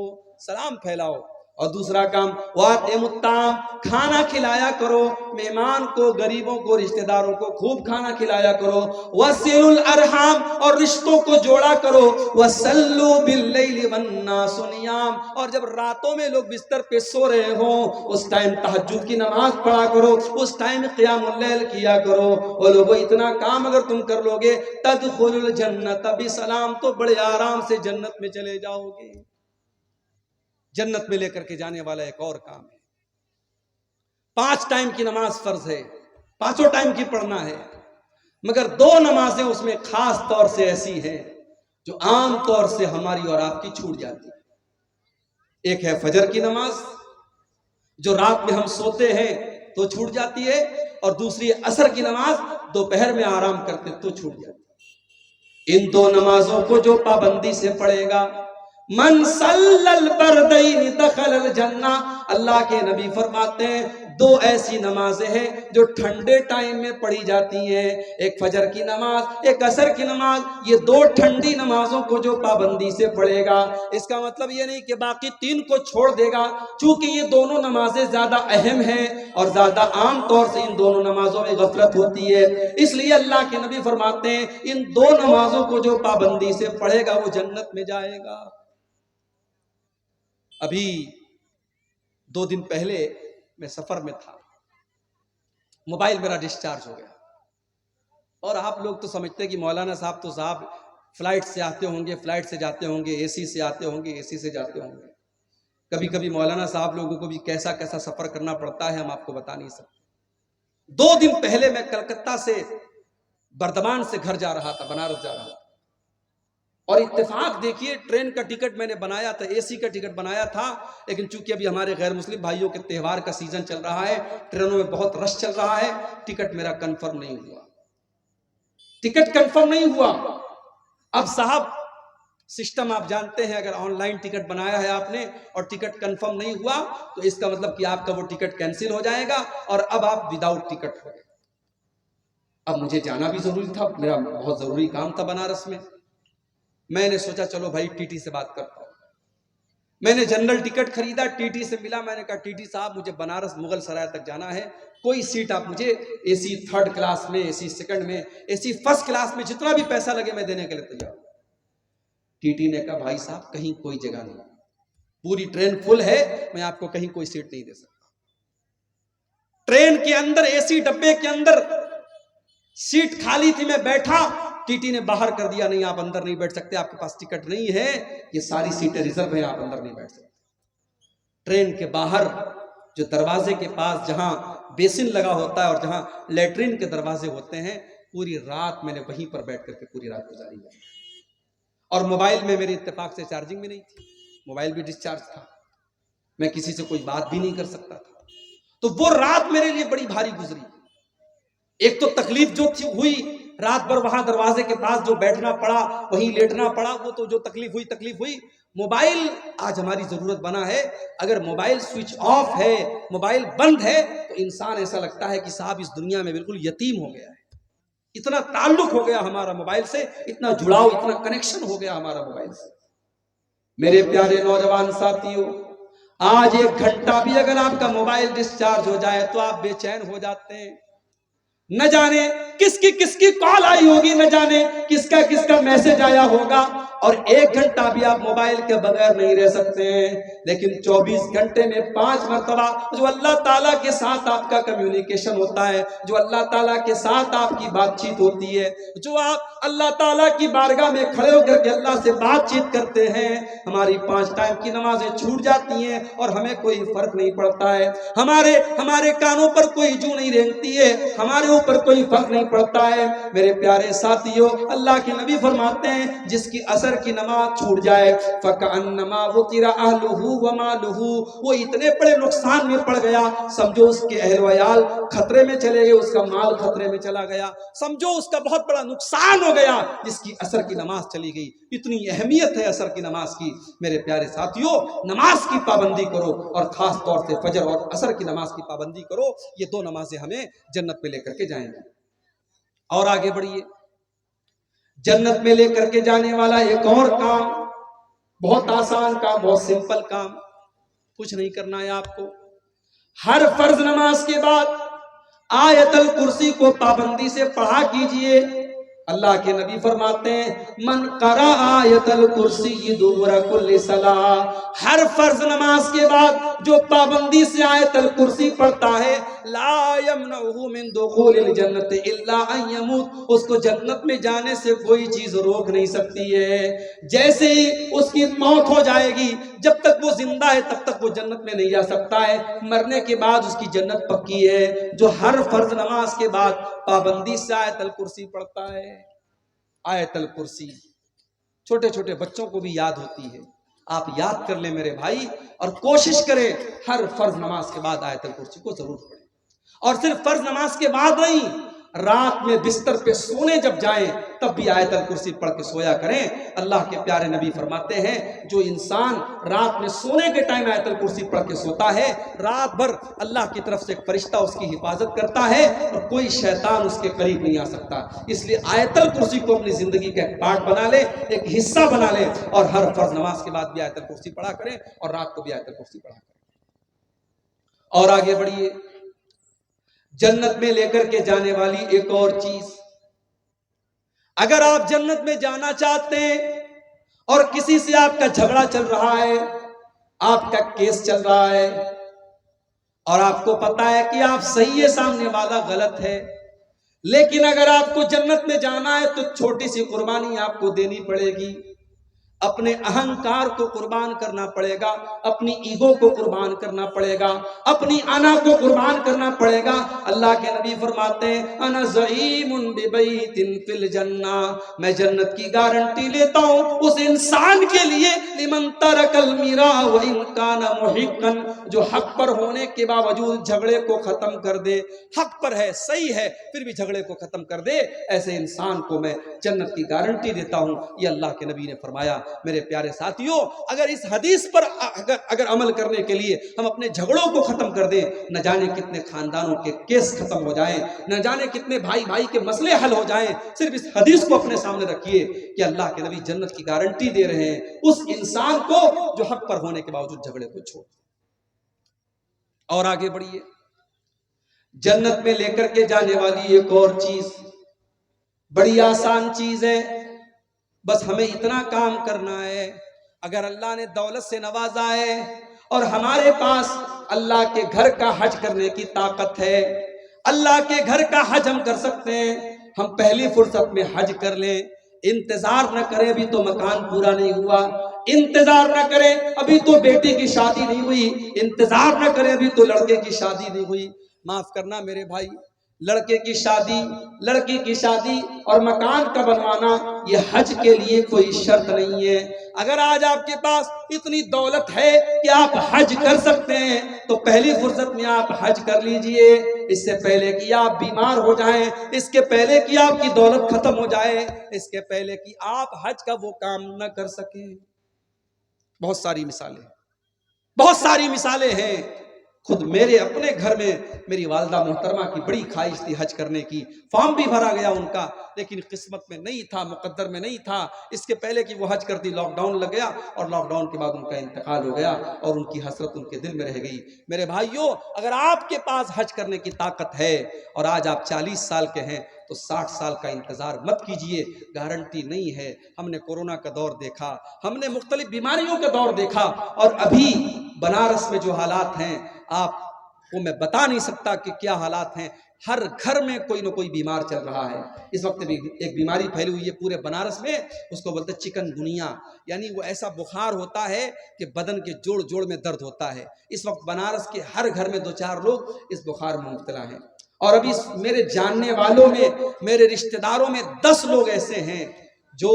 سلام پھیلاؤ۔ اور دوسرا کام وَاطِعِمُوا الطَّعَامَ، کھانا کھلایا کرو، مہمان کو، غریبوں کو، رشتہ داروں کو خوب کھانا کھلایا کرو۔ وَصِلُوا الْأَرْحَامَ، اور رشتوں کو جوڑا کرو۔ وَصَلُّوا بِاللَّيْلِ وَالنَّاسُ نِيَامٌ، اور جب راتوں میں لوگ بستر پہ سو رہے ہوں اس ٹائم تہجد کی نماز پڑھا کرو، اس ٹائم قیام اللیل کیا کرو۔ وہ لوگوں، اتنا کام اگر تم کر لو گے تدخلوا الجنۃ بسلام، تو بڑے آرام سے جنت میں چلے جاؤ گے۔ جنت میں لے کر کے جانے والا ایک اور کام ہے۔ 5 ٹائم کی نماز فرض ہے، 5 ٹائم کی پڑھنا ہے، مگر 2 نمازیں اس میں خاص طور سے ایسی ہیں جو عام طور سے ہماری اور آپ کی چھوٹ جاتی ہے۔ ایک ہے فجر کی نماز جو رات میں ہم سوتے ہیں تو چھوٹ جاتی ہے، اور دوسری عصر کی نماز دوپہر میں آرام کرتے تو چھوٹ جاتی ہے۔ ان 2 نمازوں کو جو پابندی سے پڑھے گا، من صلی البردین دخل الجنہ، اللہ کے نبی فرماتے ہیں 2 ایسی نمازیں ہیں جو ٹھنڈے ٹائم میں پڑھی جاتی ہیں، ایک فجر کی نماز، ایک عصر کی نماز۔ یہ 2 ٹھنڈی نمازوں کو جو پابندی سے پڑھے گا، اس کا مطلب یہ نہیں کہ باقی 3 کو چھوڑ دے گا، چونکہ یہ دونوں نمازیں زیادہ اہم ہیں اور زیادہ عام طور سے ان دونوں نمازوں میں غفلت ہوتی ہے، اس لیے اللہ کے نبی فرماتے ہیں ان 2 نمازوں کو جو پابندی سے پڑھے گا وہ جنت میں جائے گا۔ ابھی 2 دن پہلے میں سفر میں تھا، موبائل میرا ڈسچارج ہو گیا، اور آپ لوگ تو سمجھتے ہیں کہ مولانا صاحب تو فلائٹ سے آتے ہوں گے، فلائٹ سے جاتے ہوں گے، اے سی سے آتے ہوں گے، اے سی سے جاتے ہوں گے۔ کبھی کبھی مولانا صاحب لوگوں کو بھی کیسا کیسا سفر کرنا پڑتا ہے ہم آپ کو بتا نہیں سکتے۔ 2 دن پہلے میں کلکتہ سے بردمان سے گھر جا رہا تھا، بنارس جا رہا تھا، اور اتفاق دیکھیے ٹرین کا ٹکٹ میں نے بنایا تھا، اے سی کا ٹکٹ بنایا تھا، لیکن چونکہ ابھی ہمارے غیر مسلم بھائیوں کے تہوار کا سیزن چل رہا ہے، ٹرینوں میں بہت رش چل رہا ہے، ٹکٹ میرا کنفرم نہیں ہوا، ٹکٹ کنفرم نہیں ہوا۔ اب صاحب سسٹم آپ جانتے ہیں، اگر آن لائن ٹکٹ بنایا ہے آپ نے اور ٹکٹ کنفرم نہیں ہوا تو اس کا مطلب کہ آپ کا وہ ٹکٹ کینسل ہو جائے گا اور اب آپ وداؤٹ ٹکٹ ہو گئے۔ اب مجھے جانا بھی ضروری تھا، میرا بہت ضروری کام تھا بنارس میں نے سوچا چلو بھائی ٹی ٹی سے بات کرتا ہوں۔ میں نے جنرل ٹکٹ خریدا، ٹی ٹی سے ملا، میں نے کہا ٹی ٹی صاحب مجھے بنارس مغل سرائے تک جانا ہے، کوئی سیٹ آپ مجھے اے سی 3rd کلاس میں، اے سی 2nd میں، اے سی 1st کلاس میں، جتنا بھی پیسہ لگے میں دینے کے لیے تیار ہوں۔ ٹی ٹی نے کہا بھائی صاحب کہیں کوئی جگہ نہیں، پوری ٹرین فل ہے، میں آپ کو کہیں کوئی سیٹ نہیں دے سکتا۔ ٹرین کے اندر اے سی ڈبے کے اندر سیٹ خالی تھی، میں بیٹھا، ٹی ٹی نے باہر کر دیا، نہیں آپ اندر نہیں بیٹھ سکتے، آپ کے پاس ٹکٹ نہیں ہے، یہ ساری سیٹیں ریزرو ہیں، آپ اندر نہیں بیٹھ سکتے۔ ٹرین کے باہر جو دروازے کے پاس جہاں بیسن لگا ہوتا ہے اور جہاں لیٹرین کے دروازے ہوتے ہیں، پوری رات میں نے وہیں پر بیٹھ کر کے پوری رات گزاری ہے، اور موبائل میں میری اتفاق سے چارجنگ بھی نہیں تھی، موبائل بھی ڈسچارج تھا، میں کسی سے کوئی بات بھی نہیں کر سکتا تھا۔ تو وہ رات میرے لیے بڑی بھاری گزری۔ ایک تو تکلیف جو ہوئی رات بھر وہاں دروازے کے پاس جو بیٹھنا پڑا، وہیں لیٹنا پڑا، وہ تو جو تکلیف ہوئی۔ موبائل آج ہماری ضرورت بنا ہے۔ اگر موبائل سوئچ آف ہے، موبائل بند ہے، تو انسان ایسا لگتا ہے کہ صاحب اس دنیا میں بالکل یتیم ہو گیا ہے۔ اتنا تعلق ہو گیا ہمارا موبائل سے، اتنا جڑاؤ، اتنا کنیکشن ہو گیا ہمارا موبائل سے۔ میرے پیارے نوجوان ساتھیوں، آج 1 گھنٹہ بھی اگر آپ کا موبائل ڈسچارج ہو جائے تو آپ بے چین ہو جاتے ہیں۔ نہ جانے کس کی کال آئی ہوگی، نہ جانے کس کا میسج آیا ہوگا، اور 1 گھنٹہ بھی آپ موبائل کے بغیر نہیں رہ سکتے ہیں۔ لیکن 24 گھنٹے میں 5 مرتبہ جو اللہ تعالیٰ کے ساتھ آپ کا کمیونیکیشن ہوتا ہے، جو اللہ تعالیٰ کے ساتھ آپ کی بات چیت ہوتی ہے، جو آپ اللہ تعالیٰ کی بارگاہ میں کھڑے ہو کر کے اللہ سے بات چیت کرتے ہیں، ہماری 5 ٹائم کی نمازیں چھوٹ جاتی ہیں اور ہمیں کوئی فرق نہیں پڑتا ہے۔ ہمارے کانوں پر کوئی جو نہیں رینگتی ہے، ہمارے اوپر کوئی فرق نہیں پڑتا ہے۔ میرے پیارے ساتھیوں، اللہ کے نبی فرماتے ہیں جس کی اثر کی نماز چھوٹ جائے فَكَأَنَّمَا وُتِرَ أَهْلُهُ وَمَالُهُ، وہ اتنے بڑے نقصان میں پڑ گیا، سمجھو اس کے اہل و عیال خطرے میں چلے گئے، اس کا مال خطرے میں چلا گیا، سمجھو اس کا بہت بڑا نقصان ہو گیا جس کی اثر کی نماز چلی گئی۔ اتنی اہمیت ہے اثر کی نماز کی۔ میرے پیارے ساتھیوں، نماز کی پابندی کرو، اور خاص طور سے فجر اور عصر کی نماز کی پابندی کرو۔ یہ 2 نمازیں ہمیں جنت میں لے کر کے جائیں گے۔ اور آگے بڑھیے، جنت میں لے کر کے جانے والا ایک اور کام، بہت آسان کام، بہت سمپل کام، کچھ نہیں کرنا ہے آپ کو۔ ہر فرض نماز کے بعد آیت الکرسی کو پابندی سے پڑھا کیجئے۔ اللہ کے نبی فرماتے ہیں من قرأ آیت الکرسی دبر کل صلاۃ، ہر فرض نماز کے بعد جو پابندی سے آیت الکرسی پڑھتا ہے لا یمنعہ من دخول الجنت الا ان یموت، اس کو جنت میں جانے سے کوئی چیز روک نہیں سکتی ہے۔ جیسے ہی اس کی موت ہو جائے گی، جب تک وہ زندہ ہے تب تک وہ جنت میں نہیں جا سکتا ہے، مرنے کے بعد اس کی جنت پکی ہے۔ جو ہر فرض نماز کے بعد پابندی سے آیت الکرسی پڑھتا ہے، آیت الکرسی چھوٹے چھوٹے بچوں کو بھی یاد ہوتی ہے، آپ یاد کر لیں میرے بھائی، اور کوشش کریں ہر فرض نماز کے بعد آیت الکرسی کو ضرور پڑھیں۔ اور صرف فرض نماز کے بعد نہیں، رات میں بستر پہ سونے جب جائیں تب بھی آیت الکرسی پڑھ کے سویا کریں۔ اللہ کے پیارے نبی فرماتے ہیں جو انسان رات میں سونے کے ٹائم آیت الکرسی پڑھ کے سوتا ہے، رات بھر اللہ کی طرف سے ایک فرشتہ اس کی حفاظت کرتا ہے اور کوئی شیطان اس کے قریب نہیں آ سکتا۔ اس لیے آیت الکرسی کو اپنی زندگی کا ایک پارٹ بنا لے، ایک حصہ بنا لے، اور ہر فرض نماز کے بعد بھی آیت الکرسی پڑھا کریں، اور رات کو بھی آیت الکرسی پڑھا کریں۔ اور آگے بڑھیے، جنت میں لے کر کے جانے والی ایک اور چیز، اگر آپ جنت میں جانا چاہتے ہیں اور کسی سے آپ کا جھگڑا چل رہا ہے، آپ کا کیس چل رہا ہے، اور آپ کو پتا ہے کہ آپ صحیح ہے، سامنے والا غلط ہے، لیکن اگر آپ کو جنت میں جانا ہے تو چھوٹی سی قربانی آپ کو دینی پڑے گی۔ اپنے اہنکار کو قربان کرنا پڑے گا، اپنی ایگو کو قربان کرنا پڑے گا، اپنی انا کو قربان کرنا پڑے گا۔ اللہ کے نبی فرماتے ہیں انا زعیم ببیت فی الجنہ، میں جنت کی گارنٹی لیتا ہوں اس انسان کے لیے لمن ترک المیراء وان کان محقا، جو حق پر ہونے کے باوجود جھگڑے کو ختم کر دے، حق پر ہے، صحیح ہے، پھر بھی جھگڑے کو ختم کر دے، ایسے انسان کو میں جنت کی گارنٹی دیتا ہوں۔ یہ اللہ کے نبی نے فرمایا۔ میرے پیارے ساتھیوں، اگر اس حدیث پر اگر عمل کرنے کے لیے ہم اپنے جھگڑوں کو ختم کر دیں، نہ جانے کتنے خاندانوں کے کیس ختم ہو جائیں، نہ جانے کتنے بھائی بھائی کے مسئلے حل ہو جائیں۔ صرف اس حدیث کو اپنے سامنے رکھیے کہ اللہ کے نبی جنت کی گارنٹی دے رہے ہیں اس انسان کو جو حق پر ہونے کے باوجود جھگڑے کو چھوڑ۔ اور آگے بڑھیے، جنت میں لے کر کے جانے والی ایک اور چیز، بڑی آسان چیز ہے، بس ہمیں اتنا کام کرنا ہے۔ اگر اللہ نے دولت سے نوازا ہے اور ہمارے پاس اللہ کے گھر کا حج کرنے کی طاقت ہے، اللہ کے گھر کا حج ہم کر سکتے ہیں، ہم پہلی فرصت میں حج کر لیں۔ انتظار نہ کریں، ابھی تو مکان پورا نہیں ہوا، انتظار نہ کریں ابھی تو بیٹی کی شادی نہیں ہوئی، انتظار نہ کریں ابھی تو لڑکے کی شادی نہیں ہوئی۔ معاف کرنا میرے بھائی، لڑکے کی شادی، لڑکی کی شادی اور مکان کا بنوانا یہ حج کے لیے کوئی شرط نہیں ہے۔ اگر آج آپ کے پاس اتنی دولت ہے کہ آپ حج کر سکتے ہیں تو پہلی فرصت میں آپ حج کر لیجئے، اس سے پہلے کہ آپ بیمار ہو جائیں، اس کے پہلے کہ آپ کی دولت ختم ہو جائے، اس کے پہلے کہ آپ حج کا وہ کام نہ کر سکیں۔ بہت ساری مثالیں ہیں۔ خود میرے اپنے گھر میں میری والدہ محترمہ کی بڑی خواہش تھی حج کرنے کی، فارم بھی بھرا گیا ان کا، لیکن قسمت میں نہیں تھا، مقدر میں نہیں تھا۔ اس کے پہلے کہ وہ حج کرتی لاک ڈاؤن لگ گیا، اور لاک ڈاؤن کے بعد ان کا انتقال ہو گیا، اور ان کی حسرت ان کے دل میں رہ گئی۔ میرے بھائیوں، اگر آپ کے پاس حج کرنے کی طاقت ہے اور آج آپ 40 سال کے ہیں تو 60 سال کا انتظار مت کیجئے، گارنٹی نہیں ہے۔ ہم نے کورونا کا دور دیکھا، ہم نے مختلف بیماریوں کا دور دیکھا، اور ابھی بنارس میں جو حالات ہیں آپ کو میں بتا نہیں سکتا کہ کیا حالات ہیں۔ ہر گھر میں کوئی نہ کوئی بیمار چل رہا ہے۔ اس وقت بھی ایک بیماری پھیلی ہوئی ہے پورے بنارس میں، اس کو بولتے ہیں چکن گنیا، یعنی وہ ایسا بخار ہوتا ہے کہ بدن کے جوڑ جوڑ میں درد ہوتا ہے۔ اس وقت بنارس کے ہر گھر میں 2-4 لوگ اس بخار میں مبتلا ہیں، اور ابھی میرے جاننے والوں میں، میرے رشتہ داروں میں 10 لوگ ایسے ہیں جو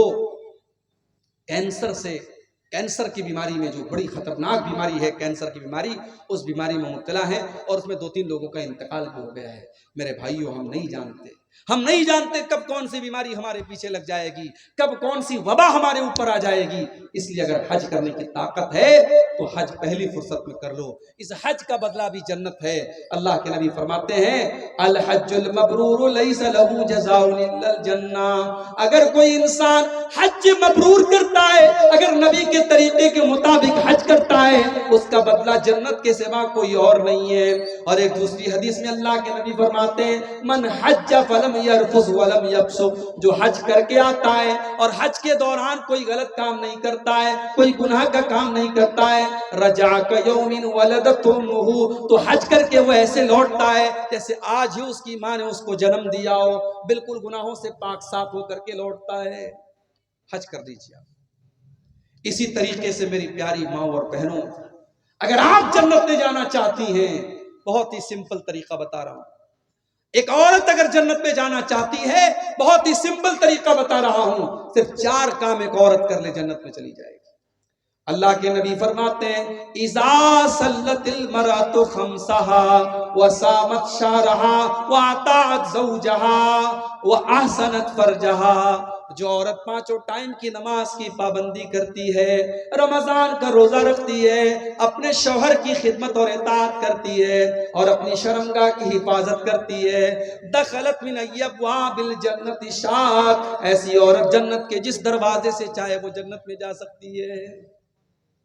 کینسر کی بیماری میں، جو بڑی خطرناک بیماری ہے کینسر کی بیماری، اس بیماری میں مبتلا ہے، اور اس میں 2-3 لوگوں کا انتقال بھی ہو گیا ہے۔ میرے بھائیوں، ہم نہیں جانتے کب کون سی بیماری ہمارے پیچھے لگ جائے گی، کب کون سی وبا ہمارے اوپر آ جائے گی۔ اس لیے اگر حج کرنے کی طاقت ہے تو حج پہلی فرصت میں کر لو، اس حج کا بدلہ بھی جنت ہے۔ اللہ کے نبی فرماتے ہیں الحج المبرور لیس له جزاء الا الجنہ۔ اگر کوئی انسان حج مبرور کرتا ہے، اگر نبی کے طریقے کے مطابق حج کرتا ہے، اس کا بدلہ جنت کے سوا کوئی اور نہیں ہے۔ اور ایک دوسری حدیث میں اللہ کے نبی فرماتے ہیں من حج فلم یرفث ولم یفسق، جو حج کر کے آتا ہے اور حج کے دوران کوئی غلط کام نہیں کرتا ہے، کوئی گناہ کا کام نہیں کرتا ہے، رجع کیوم ولدت امہ، تو حج کر کے وہ ایسے لوٹتا ہے جیسے آج ہی اس کی ماں نے اس کو جنم دیا ہو، بالکل گناہوں سے پاک صاف ہو کر کے لوٹتا ہے۔ حج کر دیجیے آپ۔ اسی طریقے سے میری پیاری ماں اور بہنوں، اگر آپ جنت میں جانا چاہتی ہیں، بہت ہی سمپل طریقہ بتا رہا ہوں۔ ایک عورت اگر جنت میں جانا چاہتی ہے، بہت ہی سمپل طریقہ بتا رہا ہوں، صرف 4 کام ایک عورت کر لے جنت میں چلی جائے گی۔ اللہ کے نبی فرماتے ہیں اذا صلت المرأۃ خمسها وصامت شهرها واطاعت زوجها واحسنت فرجها، جو عورت 5 ٹائم کی نماز کی پابندی کرتی ہے، رمضان کا روزہ رکھتی ہے، اپنے شوہر کی خدمت اور اطاعت کرتی ہے، اور اپنی شرمگاہ کی حفاظت کرتی ہے، دخلت من ابواب الجنت شاءت، ایسی عورت جنت کے جس دروازے سے چاہے وہ جنت میں جا سکتی ہے۔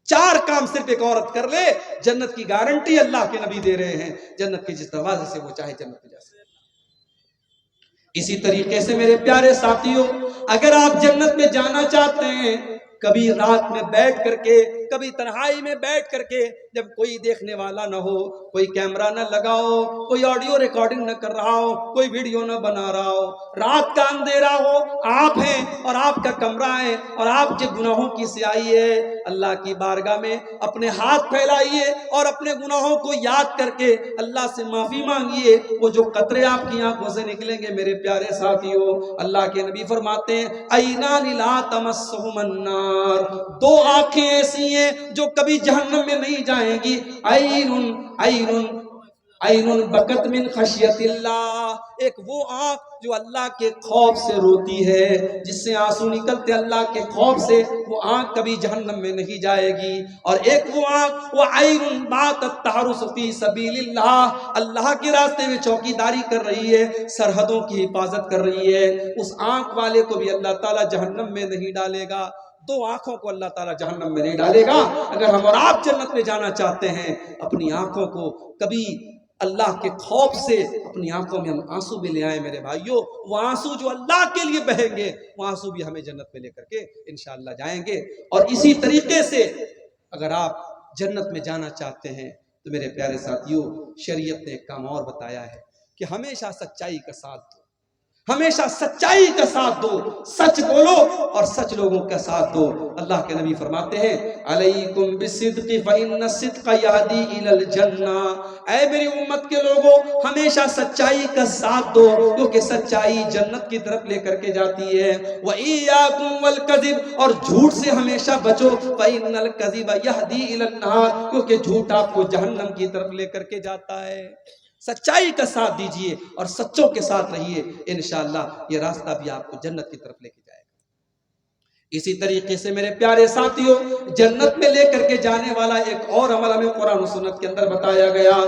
4 کام صرف ایک عورت کر لے، جنت کی گارنٹی اللہ کے نبی دے رہے ہیں، جنت کے جس دروازے سے وہ چاہے جنت میں جا سکتے۔ اسی طریقے سے میرے پیارے ساتھیوں، اگر آپ جنت میں جانا چاہتے ہیں، کبھی رات میں بیٹھ کر کے، کبھی تنہائی میں بیٹھ کر کے، جب کوئی دیکھنے والا نہ ہو، کوئی کیمرہ نہ لگا ہو، کوئی آڈیو ریکارڈنگ نہ کر رہا ہو، کوئی ویڈیو نہ بنا رہا ہو، رات کا اندھیرا ہو، آپ ہیں اور آپ کا کمرہ ہے اور آپ کے گناہوں کی سیاہی ہے، اللہ کی بارگاہ میں اپنے ہاتھ پھیلائیے اور اپنے گناہوں کو یاد کر کے اللہ سے معافی مانگیے۔ وہ جو قطرے آپ کی آنکھوں سے نکلیں گے میرے پیارے ساتھیوں، اللہ کے نبی فرماتے ہیں عینان لا تمسہم النار، 2 آنکھیں ایسی ہیں جو کبھی جہنم میں نہیں جائیں گی، عین بکت من خشیت اللہ، ایک وہ آنکھ جو اللہ کے خوف سے روتی ہے، جس سے آنسو نکلتے اللہ کے خوف سے، وہ آنکھ کبھی جہنم میں نہیں جائے گی۔ اور ایک وہ آنکھ، وہ عین باتت تحرس فی سبیل اللہ، اللہ کے راستے میں چوکی داری کر رہی ہے، سرحدوں کی حفاظت کر رہی ہے، اس آنکھ والے کو بھی اللہ تعالیٰ جہنم میں نہیں ڈالے گا۔ 2 آنکھوں کو اللہ تعالیٰ جہنم میں نہیں ڈالے گا۔ اگر ہم اور آپ جنت میں جانا چاہتے ہیں، اپنی آنکھوں کو کبھی اللہ کے خوف سے اپنی آنکھوں میں ہم آنسو بھی لے آئیں میرے بھائیوں، وہ آنسو جو اللہ کے لیے بہیں گے، وہ آنسو بھی ہمیں جنت میں لے کر کے انشاءاللہ جائیں گے۔ اور اسی طریقے سے اگر آپ جنت میں جانا چاہتے ہیں تو میرے پیارے ساتھیوں، شریعت نے ایک کام اور بتایا ہے کہ ہمیشہ سچائی کا ساتھ دو، ہمیشہ سچائی کا ساتھ دو، سچ بولو اور سچ لوگوں کا ساتھ دو۔ اللہ کے نبی فرماتے ہیں علیکم بالصدق فإن الصدق یہدی الی الجنہ، اے میری امت کے لوگوں ہمیشہ سچائی کا ساتھ دو کیونکہ سچائی جنت کی طرف لے کر کے جاتی ہے۔ وإیاکم والکذب، اور جھوٹ سے ہمیشہ بچو، فإن الکذب یہدی الی النار، کیونکہ جھوٹ آپ کو جہنم کی طرف لے کر کے جاتا ہے۔ سچائی کا ساتھ دیجئے اور سچوں کے ساتھ رہیے، انشاءاللہ یہ راستہ بھی آپ کو جنت کی طرف لے کے جائے گا۔ اسی طریقے سے میرے پیارے ساتھیوں، جنت میں لے کر کے جانے والا ایک اور عمل ہمیں قرآن و سنت کے اندر بتایا گیا۔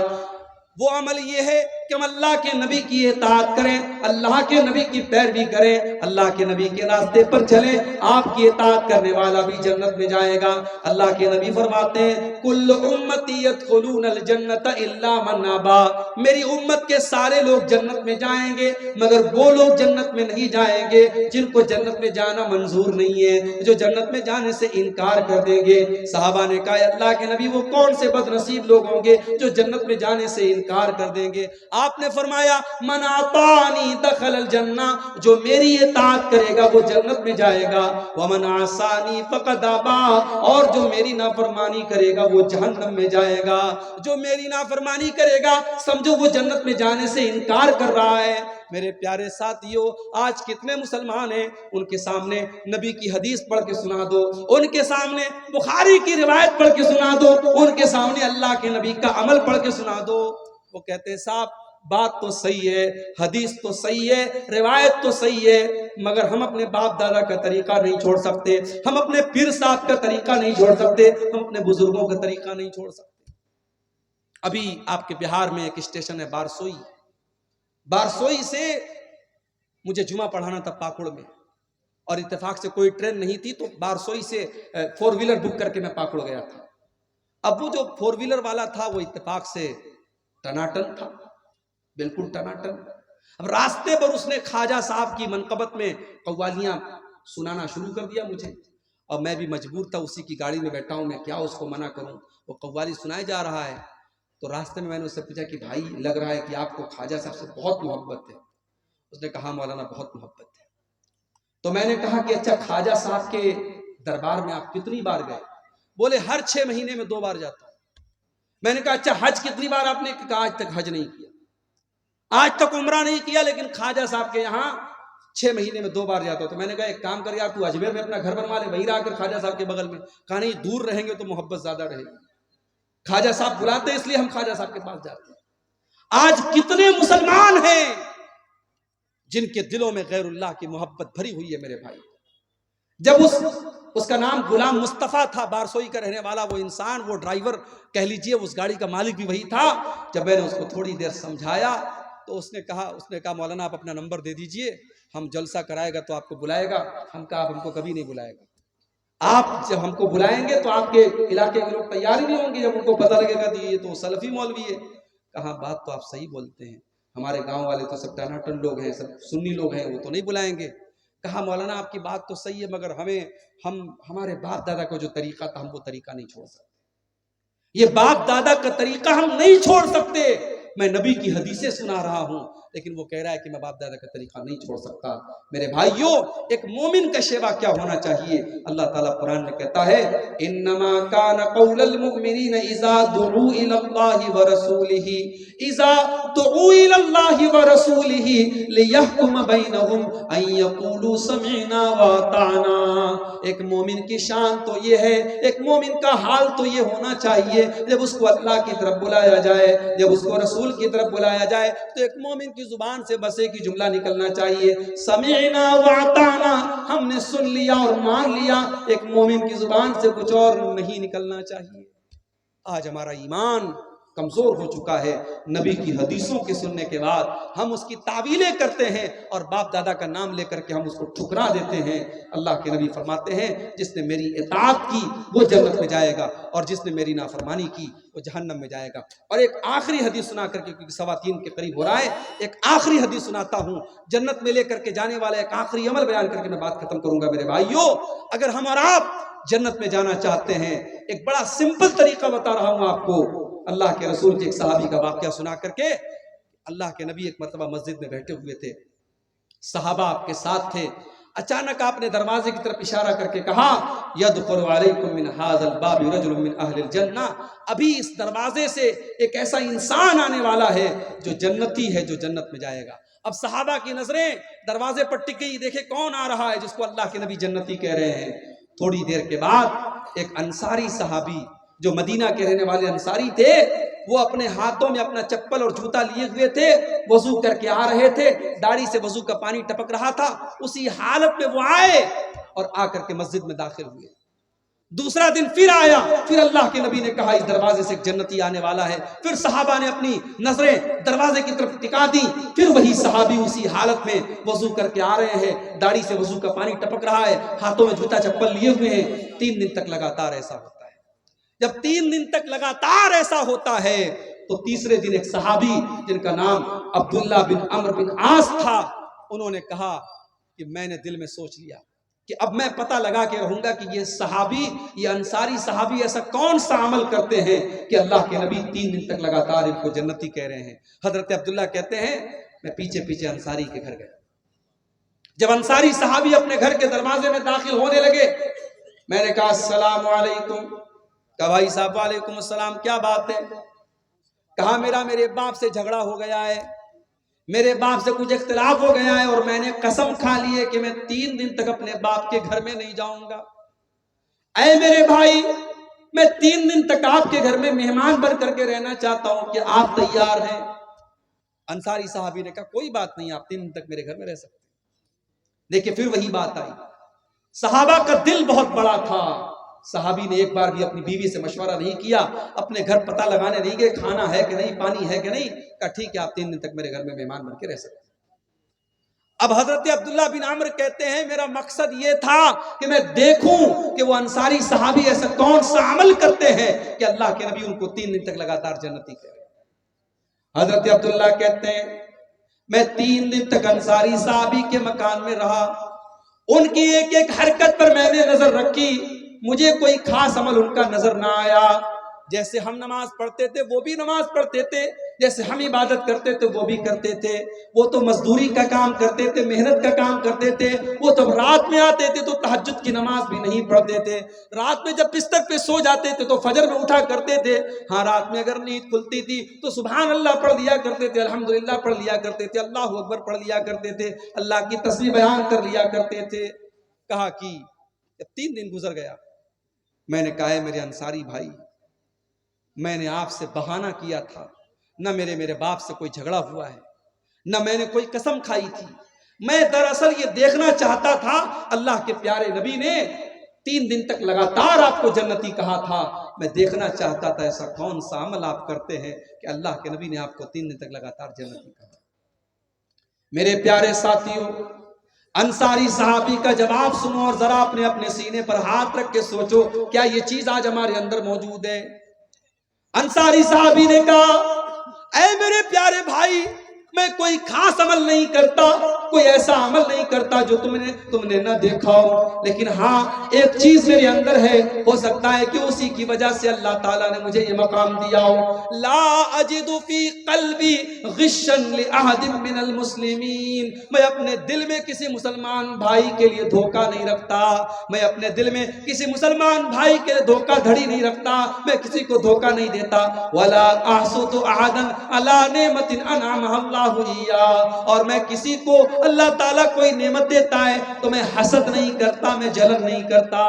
وہ عمل یہ ہے کہ ہم اللہ کے نبی کی اطاعت کریں، اللہ کے نبی کی پیروی کریں، اللہ کے نبی کے راستے پر چلیں، آپ کی اطاعت کرنے والا بھی جنت میں جائے گا۔ اللہ کے نبی فرماتے ہیں کل امتی یدخلون الجنت الا من ابا، میری امت کے سارے لوگ جنت میں جائیں گے مگر وہ لوگ جنت میں نہیں جائیں گے جن کو جنت میں جانا منظور نہیں ہے، جو جنت میں جانے سے انکار کر دیں گے۔ صحابہ نے کہا اللہ کے نبی وہ کون سے بد نصیب لوگ ہوں گے جو جنت میں جانے سے انکار کر دیں گے؟ آپ نے فرمایا من اطاعنی دخل الجنہ، جو میری اطاعت کرے گا وہ جنت میں جائے گا، ومن عصانی فقد ابا، اور جو میری نافرمانی کرے گا وہ جہنم میں جائے گا۔ جو میری نافرمانی کرے گا سمجھو وہ جنت میں جانے سے انکار کر رہا ہے۔ میرے پیارے ساتھیوں، آج کتنے مسلمان ہیں ان کے سامنے نبی کی حدیث پڑھ کے سنا دو، ان کے سامنے بخاری کی روایت پڑھ کے سنا دو، ان کے سامنے اللہ کے نبی کا عمل پڑھ کے سنا دو، وہ کہتے ہیں صاحب بات تو صحیح ہے، حدیث تو صحیح ہے، روایت تو صحیح ہے، مگر ہم اپنے باپ دادا کا طریقہ نہیں چھوڑ سکتے، ہم اپنے پیر صاحب کا طریقہ نہیں چھوڑ سکتے، ہم اپنے بزرگوں کا طریقہ نہیں چھوڑ سکتے۔ ابھی آپ کے بہار میں ایک اسٹیشن ہے بارسوئی، بارسوئی سے مجھے جمعہ پڑھانا تھا پاکڑ میں، اور اتفاق سے کوئی ٹرین نہیں تھی تو بارسوئی سے 4 ویلر بک کر کے میں پاکڑ گیا تھا۔ اب وہ جو 4 ویلر والا تھا وہ اتفاق سے ٹناٹن تھا، بالکل ٹناٹن۔ اب راستے پر اس نے خواجہ صاحب کی منقبت میں قوالیاں سنانا شروع کر دیا مجھے، اور میں بھی مجبور تھا، اسی کی گاڑی میں بیٹھا ہوں، میں کیا اس کو منع کروں، وہ قوالی سنائے جا رہا ہے۔ تو راستے میں نے اس سے پوچھا کہ بھائی لگ رہا ہے کہ آپ کو خواجہ صاحب سے بہت محبت ہے۔ اس نے کہا مولانا بہت محبت ہے۔ تو میں نے کہا کہ اچھا خواجہ صاحب کے دربار میں آپ کتنی بار گئے؟ بولے ہر 6 مہینے میں 2 بار جاتا ہوں۔ میں نے کہا اچھا حج کتنی بار آپ نے کہا آج تک حج نہیں کیا، آج تک عمرہ نہیں کیا، لیکن خواجہ صاحب کے یہاں 6 مہینے میں 2 بار جاتا ہوں۔ تو میں نے کہا ایک کام کر یار تو اجمیر میں اپنا گھر بنوا لے، وہیں رہ کر خواجہ صاحب کے بغل میں۔ کہا نہیں دور رہیں گے تو محبت زیادہ رہے گی، خواجہ صاحب بلاتے اس لیے ہم خواجہ صاحب کے پاس جاتے ہیں۔ آج کتنے مسلمان ہیں جن کے دلوں میں غیر اللہ کی محبت بھری ہوئی ہے میرے بھائی۔ جب اس کا نام غلام مصطفیٰ تھا، بارسوئی کا رہنے والا وہ انسان، وہ ڈرائیور کہہ لیجئے، اس گاڑی کا مالک بھی وہی تھا۔ جب میں نے اس کو تھوڑی دیر سمجھایا تو اس نے کہا مولانا آپ اپنا نمبر دے دیجئے، ہم جلسہ کرائے گا تو آپ کو بلائے گا۔ ہم کہا آپ ہم کو کبھی نہیں بلائے گا، آپ جب ہم کو بلائیں گے تو آپ کے علاقے کے لوگ تیار ہی نہیں ہوں گے جب ان کو پتہ لگے گا کہ یہ تو سلفی مولوی ہے۔ کہا بات تو آپ صحیح بولتے ہیں، ہمارے گاؤں والے تو سب ٹناٹن لوگ ہیں، سب سنی لوگ ہیں، وہ تو نہیں بلائیں گے۔ کہا مولانا آپ کی بات تو صحیح ہے مگر ہمارے باپ دادا کا جو طریقہ تھا ہم وہ طریقہ نہیں چھوڑ سکتے، یہ باپ دادا کا طریقہ ہم نہیں چھوڑ سکتے۔ میں نبی کی حدیثیں سنا رہا ہوں لیکن وہ کہہ رہا ہے کہ میں باپ دادا کا طریقہ نہیں چھوڑ سکتا۔ میرے بھائیوں، ایک مومن کا شیوا کیا ہونا چاہیے؟ اللہ تعالیٰ قرآن میں کہتا ہے انما کان قول المؤمنین اذا دعوا الی اللہ ورسولہ اذا دعوا الی اللہ ورسولہ لیحکم بینہم ان یقولوا سمعنا واطعنا۔ ایک مومن کی شان تو یہ ہے، ایک مومن کا حال تو یہ ہونا چاہیے، جب اس کو اللہ کی طرف بلایا جائے، جب اس کو رسول کی طرف بلایا جائے تو ایک مومن کی زبان سے بس ایک ہی جملہ نکلنا چاہیے، سمعنا واطعنا، ہم نے سن لیا اور مان لیا۔ ایک مومن کی زبان سے کچھ اور نہیں نکلنا چاہیے۔ آج ہمارا ایمان کمزور ہو چکا ہے، نبی کی حدیثوں کے سننے کے بعد ہم اس کی تعویلیں کرتے ہیں اور باپ دادا کا نام لے کر کے ہم اس کو ٹھکرا دیتے ہیں۔ اللہ کے نبی فرماتے ہیں جس نے میری اطاعت کی وہ جنت میں جائے گا اور جس نے میری نافرمانی کی وہ جہنم میں جائے گا۔ اور ایک آخری حدیث سنا کر کے، کیونکہ 3:15 کے قریب ہو رہا ہے، ایک آخری حدیث سناتا ہوں، جنت میں لے کر کے جانے والا ایک آخری عمل بیان کر کے میں بات ختم کروں گا۔ میرے بھائیوں، اگر ہم اور آپ جنت میں جانا چاہتے ہیں، ایک بڑا سمپل طریقہ بتا رہا ہوں آپ کو، اللہ کے رسول کے ایک صحابی کا واقعہ سنا کر کے۔ اللہ کے نبی ایک مرتبہ مسجد میں بیٹھے ہوئے تھے، صحابہ آپ کے ساتھ تھے. اچانک آپ نے دروازے کی طرف اشارہ کر کے کہا یدخل علیکم من ھذا الباب رجل من اہل الجنہ، ابھی اس دروازے سے ایک ایسا انسان آنے والا ہے جو جنتی ہے، جو جنت میں جائے گا. اب صحابہ کی نظریں دروازے پر ٹک گئی، دیکھے کون آ رہا ہے جس کو اللہ کے نبی جنتی کہہ رہے ہیں. تھوڑی دیر کے بعد ایک انصاری صحابی جو مدینہ کے رہنے والے انصاری تھے، وہ اپنے ہاتھوں میں اپنا چپل اور جوتا لیے ہوئے تھے، وضو کر کے آ رہے تھے، داڑھی سے وضو کا پانی ٹپک رہا تھا. اسی حالت میں وہ آئے اور آ کر کے مسجد میں داخل ہوئے. دوسرا دن پھر آیا، پھر اللہ کے نبی نے کہا اس دروازے سے ایک جنتی آنے والا ہے. پھر صحابہ نے اپنی نظریں دروازے کی طرف ٹکا دی. پھر وہی صحابی اسی حالت میں وضو کر کے آ رہے ہیں، داڑھی سے وضو کا پانی ٹپک رہا ہے، ہاتھوں میں جوتا چپل لیے ہوئے ہیں. 3 دن تک لگاتار ایسا ہوتا ہے. جب 3 دن تک لگاتار ایسا ہوتا ہے تو تیسرے دن ایک صحابی جن کا نام عبداللہ بن عمرو بن عاص تھا، انہوں نے کہا کہ میں نے دل میں سوچ لیا کہ اب میں پتہ لگا کے رہوں گا کہ یہ صحابی، یہ انصاری صحابی ایسا کون سا عمل کرتے ہیں کہ اللہ کے نبی 3 دن تک لگاتار ان کو جنتی کہہ رہے ہیں. حضرت عبداللہ کہتے ہیں میں پیچھے پیچھے انصاری کے گھر گیا. جب انصاری صحابی اپنے گھر کے دروازے میں داخل ہونے لگے، میں نے کہا السلام علیکم. کہا بھائی صاحب وعلیکم السلام، کیا بات ہے؟ کہا میرے باپ سے جھگڑا ہو گیا ہے، میرے باپ سے کچھ اختلاف ہو گیا ہے اور میں نے قسم کھا لی ہے کہ میں 3 دن تک اپنے باپ کے گھر میں نہیں جاؤں گا. اے میرے بھائی، میں 3 دن تک آپ کے گھر میں مہمان بن کر کے رہنا چاہتا ہوں، کہ آپ تیار ہیں؟ انصاری صحابی نے کہا کوئی بات نہیں، آپ 3 دن تک میرے گھر میں رہ سکتے ہیں. دیکھیں پھر وہی بات آئی. صحابہ کا دل بہت بڑا تھا. صحابی نے ایک بار بھی اپنی بیوی سے مشورہ نہیں کیا، اپنے گھر پتہ لگانے نہیں گئے کھانا ہے کہ نہیں، پانی ہے کہ نہیں. کہا ٹھیک ہے، آپ 3 دن تک میرے گھر میں مہمان بن کے رہ سکتے ہیں. اب حضرت عبداللہ بن عمرو کہتے ہیں میرا مقصد یہ تھا کہ میں دیکھوں کہ وہ انصاری صحابی ایسا کون سا عمل کرتے ہیں کہ اللہ کے نبی ان کو 3 دن تک لگاتار جنتی کہہ رہے ہیں. حضرت عبداللہ کہتے ہیں میں 3 دن تک انصاری صحابی کے مکان میں رہا. ان کی ایک ایک حرکت پر میں نے نظر رکھی. مجھے کوئی خاص عمل ان کا نظر نہ آیا. جیسے ہم نماز پڑھتے تھے وہ بھی نماز پڑھتے تھے، جیسے ہم عبادت کرتے تھے وہ بھی کرتے تھے. وہ تو مزدوری کا کام کرتے تھے، محنت کا کام کرتے تھے. وہ جب رات میں آتے تھے تو تہجد کی نماز بھی نہیں پڑھتے تھے. رات میں جب بستر پہ سو جاتے تھے تو فجر میں اٹھا کرتے تھے. ہاں رات میں اگر نیند کھلتی تھی تو سبحان اللہ پڑھ لیا کرتے تھے، الحمدللہ پڑھ لیا کرتے تھے، اللہ اکبر پڑھ لیا کرتے تھے، اللہ کی تسبیح بیان کر لیا کرتے تھے. کہا کہ جب 3 دن گزر گیا، میں نے کہا ہے میرے انصاری بھائی، میں نے آپ سے بہانہ کیا تھا، نہ میرے باپ سے کوئی جھگڑا ہوا ہے، نہ میں نے کوئی قسم کھائی تھی. میں دراصل یہ دیکھنا چاہتا تھا، اللہ کے پیارے نبی نے 3 دن تک لگاتار آپ کو جنتی کہا تھا. میں دیکھنا چاہتا تھا ایسا کون سا عمل آپ کرتے ہیں کہ اللہ کے نبی نے آپ کو 3 دن تک لگاتار جنتی کہا. میرے پیارے ساتھیوں، انصاری صحابی کا جواب سنو اور ذرا اپنے سینے پر ہاتھ رکھ کے سوچو کیا یہ چیز آج ہمارے اندر موجود ہے؟ انصاری صحابی نے کہا اے میرے پیارے بھائی، میں کوئی خاص عمل نہیں کرتا، کوئی ایسا عمل نہیں کرتا جو تم نے نہ دیکھا ہو، لیکن ہاں ایک چیز میرے اندر ہے، ہو سکتا ہے کہ اسی کی وجہ سے اللہ تعالیٰ نے مجھے یہ مقام دیا ہو. لا اجد فی قلبی غشا لأحد من المسلمین، میں اپنے دل میں کسی مسلمان بھائی کے لیے دھوکہ نہیں رکھتا، میں اپنے دل میں کسی مسلمان بھائی کے لیے دھوکہ دھڑی نہیں رکھتا، میں کسی کو دھوکہ نہیں دیتا. ولا احسد احدا علی نعمت انعمها اللہ ہوئی، اور میں کسی کو اللہ تعالیٰ کوئی نعمت دیتا ہے تو میں حسد نہیں کرتا، میں جلن نہیں کرتا.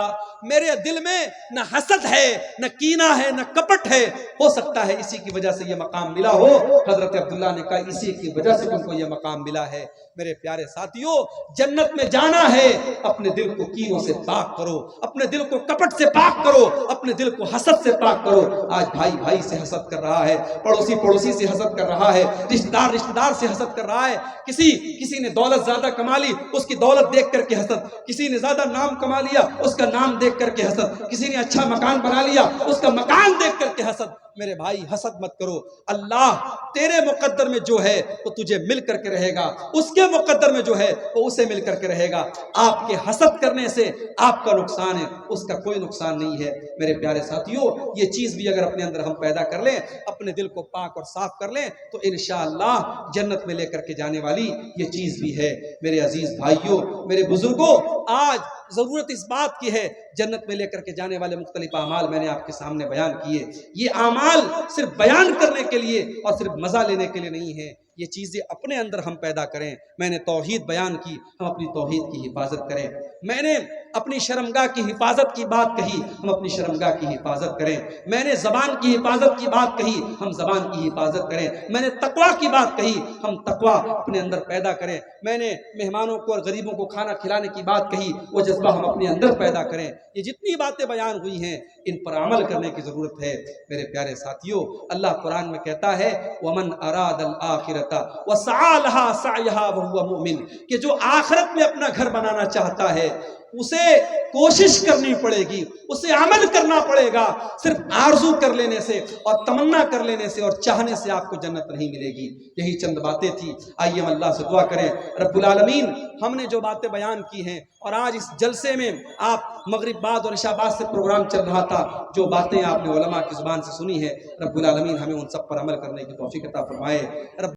میرے دل میں نہ حسد ہے، نہ کینہ ہے، نہ کپٹ ہے. ہو سکتا ہے اسی کی وجہ سے یہ مقام ملا ہو. حضرت عبداللہ نے کہا اسی کی وجہ سے تم کو یہ مقام ملا ہے. میرے پیارے ساتھیوں، جنت میں جانا ہے، اپنے دل کو کینوں سے پاک کرو، اپنے دل کو کپٹ سے پاک کرو، اپنے دل کو حسد سے پاک کرو. آج بھائی بھائی سے حسد کر رہا ہے، پڑوسی سے حسد کر رہا ہے، رشتہ دار سے حسد کر رہا ہے. کسی نے دولت زیادہ کما لی، اس کی دولت دیکھ کر کے حسد. کسی نے زیادہ نام کما لیا، اس کا نام دیکھ دیکھ کر کے حسد، کسی نے اچھا مکان بنا لیا اس کا مکان دیکھ کر کے حسد۔ میرے بھائی حسد مت کرو، اللہ تیرے مقدر میں جو ہے وہ تجھے مل کر کے رہے گا، اس کے مقدر میں جو ہے وہ اسے مل کر کے رہے گا۔ آپ کے حسد کرنے سے آپ کا نقصان ہے، اس کا کوئی نقصان نہیں ہے۔ میرے پیارے ساتھیوں، یہ چیز بھی اگر اپنے اندر ہم پیدا کر لیں، اپنے دل کو پاک اور صاف کر لیں، تو انشاءاللہ جنت میں لے کر کے جانے والی یہ چیز بھی ہے۔ میرے عزیز بھائیوں، میرے بزرگوں، آج ضرورت اس بات کی ہے، جنت میں لے کر کے جانے والے مختلف اعمال میں نے آپ کے سامنے بیان کیے۔ یہ اعمال صرف بیان کرنے کے لیے اور صرف مزہ لینے کے لیے نہیں ہے، یہ چیزیں اپنے اندر ہم پیدا کریں۔ میں نے توحید بیان کی، ہم اپنی توحید کی حفاظت کریں۔ میں نے اپنی شرمگاہ کی حفاظت کی بات کہی، ہم اپنی شرمگاہ کی حفاظت کریں۔ میں نے زبان کی حفاظت کی بات کہی، ہم زبان کی حفاظت کریں۔ میں نے تقویٰ کی بات کہی، ہم تقویٰ اپنے اندر پیدا کریں۔ میں نے مہمانوں کو اور غریبوں کو کھانا کھلانے کی بات کہی، وہ جذبہ ہم اپنے اندر پیدا کریں۔ یہ جتنی باتیں بیان ہوئی ہیں ان پر عمل کرنے کی ضرورت ہے۔ میرے پیارے ساتھیوں، اللہ قرآن میں کہتا ہے وَمَنْ أَرَادَ الْآخِرَةَ وَسَعَى لَهَا سَعْيَهَا وَهُوَ مُؤْمِنٌ، کہ جو آخرت میں اپنا گھر بنانا چاہتا ہے اسے کوشش کرنی پڑے گی، اسے عمل کرنا پڑے گا۔ صرف آرزو کر لینے سے اور تمنا کر لینے سے اور چاہنے سے آپ کو جنت نہیں ملے گی۔ یہی چند باتیں تھی، آئیے ہم اللہ سے دعا کریں۔ رب العالمین، ہم نے جو باتیں بیان کی ہیں اور آج اس جلسے میں آپ مغرب بعد اور عشاء بعد سے پروگرام چل رہا تھا، جو باتیں آپ نے علماء کی زبان سے سنی ہیں، رب العالمین ہمیں ان سب پر عمل کرنے کی توفیق عطا فرمائے۔ رب